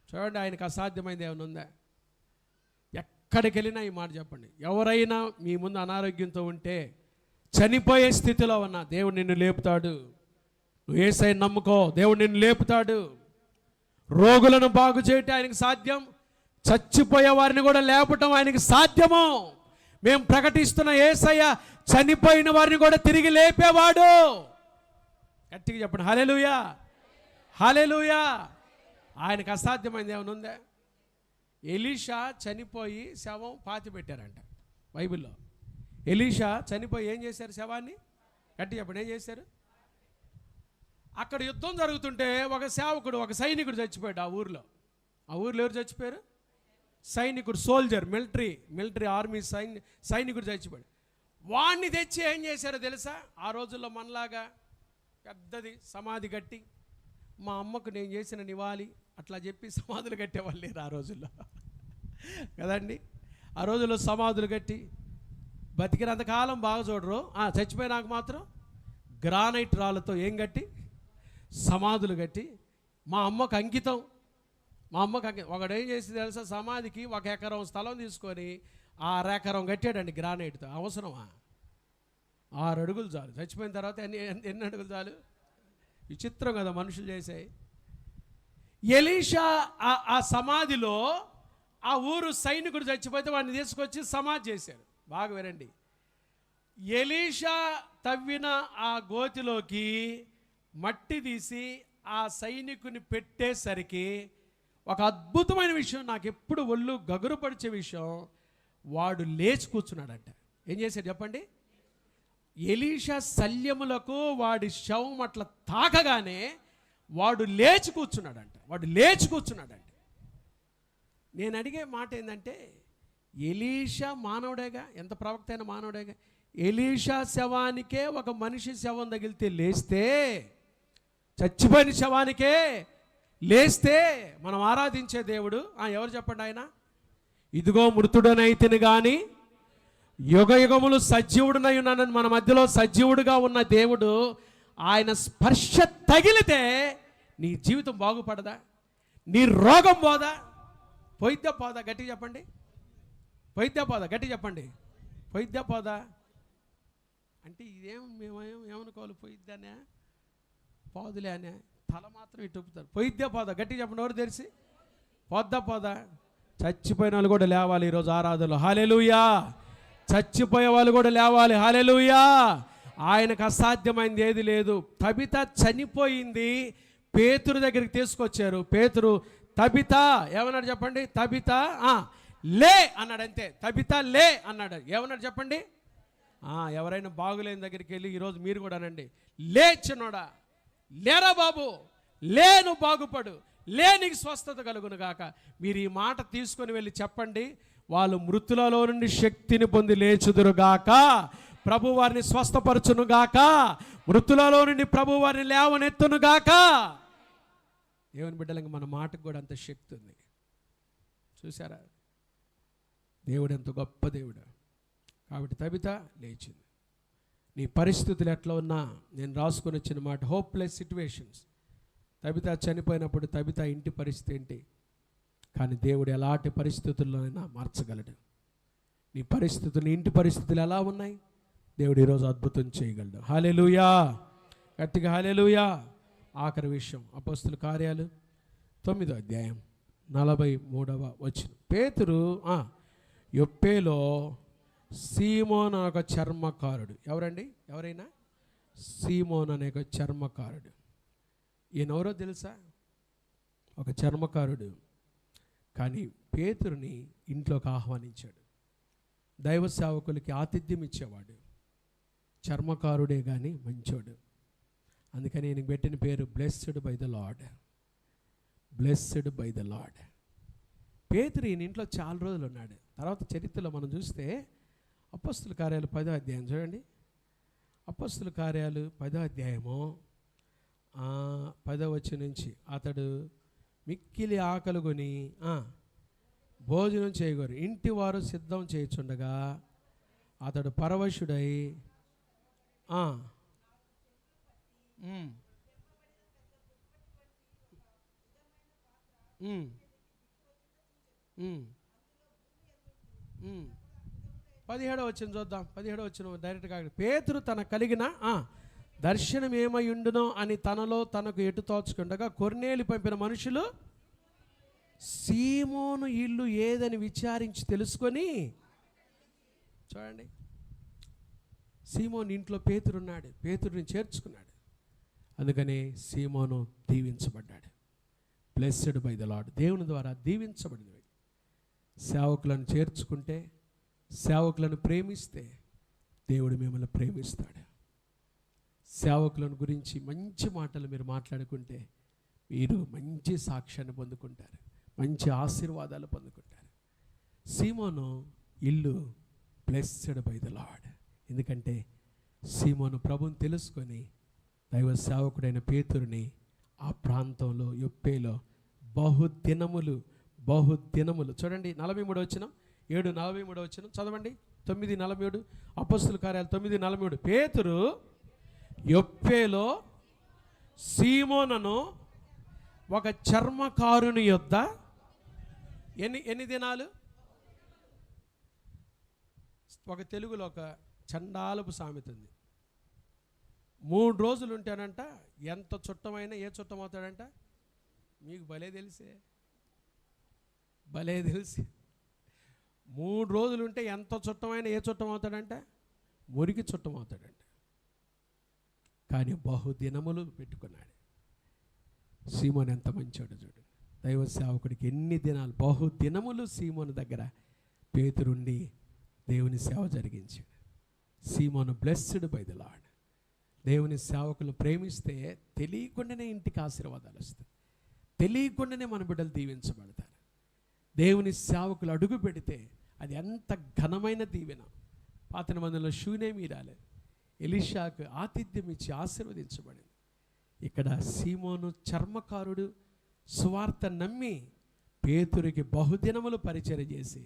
చూడండి, ఆయనకు అసాధ్యమైనది ఏమైనా ఉందా? ఎక్కడికి వెళ్ళినా ఈ మాట చెప్పండి. ఎవరైనా మీ ముందు అనారోగ్యంతో ఉంటే, చనిపోయే స్థితిలో ఉన్నా, దేవుడు నిన్ను లేపుతాడు. నువ్వు యేసయ్యను నమ్ముకో, దేవుడు నిన్ను లేపుతాడు. రోగులను బాగు చేయటం ఆయనకు సాధ్యం, చచ్చిపోయే వారిని కూడా లేపటం ఆయనకు సాధ్యము. మేము ప్రకటిస్తున్న యేసయ్య చనిపోయిన వారిని కూడా తిరిగి లేపేవాడు. గట్టిగా చెప్పండి హల్లెలూయా, హల్లెలూయా. ఆయనకు అసాధ్యమైంది ఏమైనా ఉందా? ఎలీషా చనిపోయి శవం పాతి పెట్టారంట బైబిల్లో. ఎలీషా చనిపోయి ఏం చేశారు? శవాన్ని గట్టిగా చెప్పండి, ఏం చేశారు? అక్కడ యుద్ధం జరుగుతుంటే ఒక సేవకుడు, ఒక సైనికుడు చచ్చిపోయాడు ఆ ఊరిలో. ఎవరు చచ్చిపోయారు? సైనికుడు, సోల్జర్, మిలిటరీ ఆర్మీ సైనికుడు చచ్చిపోయాడు. వాడిని తెచ్చి ఏం చేశారో తెలుసా? ఆ రోజుల్లో మనలాగా పెద్దది సమాధి కట్టి, మా అమ్మకు నేను చేసిన నివాళి అట్లా చెప్పి సమాధులు కట్టేవాళ్ళు లేరు ఆ రోజుల్లో కదండి. ఆ రోజుల్లో సమాధులు కట్టి బతికినంతకాలం బాగా చూడరు, చచ్చిపోయినాక మాత్రం గ్రానైట్ రాళ్ళతో ఏం కట్టి సమాధులు కట్టి మా అమ్మకు అంకితం. ఒకడు ఏం చేసి తెలుసా? సమాధికి 1 ఎకరం స్థలం తీసుకొని 6 ఎకరం కట్టాడండి గ్రానైట్తో. అవసరమా? 6 అడుగులు చాలు. చచ్చిపోయిన తర్వాత ఎన్ని అడుగులు చాలు? విచిత్రం కదా మనుషులు చేసాయి. ఎలీషా ఆ సమాధిలో ఆ ఊరు సైనికుడు చచ్చిపోతే వాడిని తీసుకొచ్చి సమాధి చేశారు. బాగా వినండి. ఎలీషా తవ్విన ఆ గోతిలోకి మట్టి తీసి ఆ సైనికుని పెట్టేసరికి ఒక అద్భుతమైన విషయం, నాకు ఎప్పుడు ఒళ్ళు గగురుపరిచే విషయం, వాడు లేచి కూర్చున్నాడంట. ఏం చేశాడు చెప్పండి? ఎలీషా శల్యములకు వాడి శవం అట్లా తాకగానే వాడు లేచి కూర్చున్నాడంట. నేను అడిగే మాట ఏంటంటే, ఎలీషా మానవుడేగా, ఎంత ప్రవక్త అయిన మానవుడేగా. ఎలీషా శవానికే ఒక మనిషి శవం తగిలితే లేస్తే, చచ్చిపోయిన శవానికే లేస్తే మనం ఆరాధించే దేవుడు ఎవరు చెప్పండి? ఆయన ఇదిగో మృతుడనైతిని కానీ యుగ యుగములు సజీవుడునై ఉన్నానని మన మధ్యలో సజీవుడుగా ఉన్న దేవుడు ఆయన స్పర్శ తగిలితే నీ జీవితం బాగుపడదా? నీ రోగం పోదా? పోయిద్దా పోదా? గట్టిగా చెప్పండి. పోయిద్దా పోదా? గట్టిగా చెప్పండి. పోయిద్దా పోదా అంటే మేమేం ఏమనుకోవాలి? పోయిద్దానే, పోదులే అనే తల మాత్రం ఇటు ఒప్పుతారు. పోయిద్దా పోదా? గట్టిగా చెప్పండి. ఎవరు తెలిసి పోద్దా పోదా? చచ్చిపోయిన వాళ్ళు కూడా లేవాలి ఈరోజు ఆరాధనలో. హల్లెలూయా. చచ్చిపోయే వాళ్ళు కూడా లేవాలి. హల్లెలూయా. ఆయనకు అసాధ్యమైంది ఏది లేదు. తబిత చనిపోయింది, పేతురు దగ్గరికి తీసుకొచ్చారు. పేతురు తబిత ఏమన్నాడు చెప్పండి? తబిత లే అన్నాడు. అంతే. తబిత లే అన్నాడు. ఏమన్నాడు చెప్పండి? ఎవరైనా బాగులేని దగ్గరికి వెళ్ళి ఈరోజు మీరు కూడా అనండి, లే చిన్నోడా, లేరా బాబు, లే, నువ్వు బాగుపడు, లే, నీకు స్వస్థత కలుగును గాక. మీరు ఈ మాట తీసుకొని వెళ్ళి చెప్పండి. వాళ్ళు మృతులలో నుండి శక్తిని పొంది లేచుదురుగాక, ప్రభు వారిని స్వస్థపరచునుగాక, మృతులలో నుండి ప్రభు వారిని లేవనెత్తునుగాక. దేవుని బిడ్డలంగా మన మాటకు కూడా అంత శక్తి ఉంది. చూసారా? దేవుడు ఎంత గొప్ప దేవుడు. కాబట్టి తబిత లేచింది. నీ పరిస్థితులు ఎట్లా ఉన్నా నేను రాసుకొని వచ్చిన మాట, హోప్లెస్ సిచ్యువేషన్స్. తబిత చనిపోయినప్పుడు తబిత ఇంటి పరిస్థితి ఏంటి? కానీ దేవుడు ఎలాంటి పరిస్థితుల్లోనైనా మార్చగలడు. నీ పరిస్థితులు, నీ ఇంటి పరిస్థితులు ఎలా ఉన్నాయి? దేవుడు ఈరోజు అద్భుతం చేయగలడు. హల్లెలూయా. గట్టిగా హల్లెలూయా. ఆఖరి విషయం, అపోస్తుల కార్యాలు 9వ అధ్యాయం 43వ వచనం. పేతురు యొప్పేలో సీమోన్ అనే ఒక చర్మకారుడు. ఎవరండి? ఎవరైనా? సీమోన్ అనే ఒక చర్మకారుడు. ఈయనెవరో తెలుసా? ఒక చర్మకారుడు. కానీ పేతురుని ఇంట్లోకి ఆహ్వానించాడు. దైవ సేవకులకి ఆతిథ్యం ఇచ్చేవాడు. చర్మకారుడే కానీ మంచోడు. అందుకని నేను పెట్టిన పేరు blessed by the lord. Blessed by the lord. పేతురు ఈయన ఇంట్లో చాలా రోజులు ఉన్నాడు. తర్వాత చరిత్రలో మనం చూస్తే అపోస్తుల కార్యాలు 10వ అధ్యాయం చూడండి. అపోస్తుల కార్యాలు 10వ అధ్యాయము 10వ వచనం నుంచి, అతడు మిక్కిలి ఆకలి కొని భోజనం చేయగోరు ఇంటి వారు సిద్ధం చేయుచుండగా అతడు పరవశుడై పదిహేడవ వచనం చూద్దాం. 17వ వచనం డైరెక్ట్గా, పేతురు తన కలిగిన దర్శనం ఏమయ్యుండునో అని తనలో తనకు ఎటు తోచుకుండగా కొర్నేలి పంపిన మనుషులు సీమోను ఇల్లు ఏదని విచారించి తెలుసుకొని, చూడండి, సీమోను ఇంట్లో పేతురున్నాడు, పేతురుని చేర్చుకున్నాడు. అందుకని సీమోను దీవించబడ్డాడు. Blessed by the Lord. దేవుని ద్వారా దీవించబడినవి. సేవకులను చేర్చుకుంటే, సేవకులను ప్రేమిస్తే దేవుడు మిమ్మల్ని ప్రేమిస్తాడు. సేవకులను గురించి మంచి మాటలు మీరు మాట్లాడుకుంటే మీరు మంచి సాక్ష్యాన్ని పొందుకుంటారు, మంచి ఆశీర్వాదాలు పొందుకుంటారు. సీమోను ఇల్లు బ్లెస్డ్ బై ద లార్డ్. ఎందుకంటే సీమోను ప్రభుని తెలుసుకొని దైవ సేవకుడైన పేతురుని ఆ ప్రాంతంలో యొప్పేలో బహుదినములు చూడండి. 43వ వచనం, 7:43 వచనం చదవండి. 9:47 అపోస్తుల కార్యాలు 9:43. పేతురు యొప్పేలో సీమోనను ఒక చర్మకారుని యొద్ద ఎన్ని దినాలు? ఒక తెలుగులో ఒక చండాలపు సామెత ఉంది. 3 రోజులు ఉంటానంట. ఎంత చుట్టమైనా ఏ చుట్టం అవుతాడంట? మీకు భలే తెలిసే, 3 రోజులు ఉంటే ఎంత చుట్టమైనా ఏ చుట్టం అవుతాడంట? మురికి చుట్టం అవుతాడంట. కానీ బహుదినములు పెట్టుకున్నాడు. సీమోను ఎంత మంచోడు చూడు. దైవ సేవకుడికి ఎన్ని దినాలు, బహుదినములు సీమోను దగ్గర పేతురుండి దేవుని సేవ జరిగించాడు. సీమోను బ్లెస్డ్ బై ద లార్డ్. దేవుని సేవకులు ప్రేమిస్తే తెలియకుండానే ఇంటికి ఆశీర్వాదాలు వస్తాయి. తెలియకుండానే మన బిడ్డలు దీవించబడతారు. దేవుని సేవకులు అడుగు పెడితే అది ఎంత ఘనమైన దీవెన. పాత నిబంధనలో షూనేమీరాలే ఎలీషాకు ఆతిథ్యం ఇచ్చి ఆశీర్వదించబడింది. ఇక్కడ సీమోను చర్మకారుడు సువార్త నమ్మి పేతురికి బహుదినములు పరిచర్య చేసి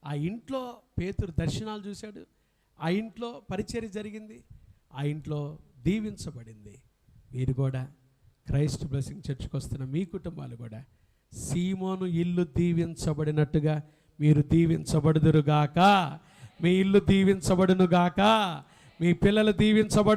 ఆ ఇంట్లో పేతురు దర్శనాలు చూశాడు. ఆ ఇంట్లో పరిచర్య జరిగింది. ఆ ఇంట్లో దీవించబడింది. మీరు కూడా క్రైస్ట్ బ్లెస్సింగ్ చర్చ్కి వస్తున్న మీ కుటుంబాలు కూడా సీమోను ఇల్లు దీవించబడినట్టుగా మీరు దీవించబడుదురుగాక. మీ ఇల్లు దీవించబడునుగాక. మీ పిల్లలు దీవించబడు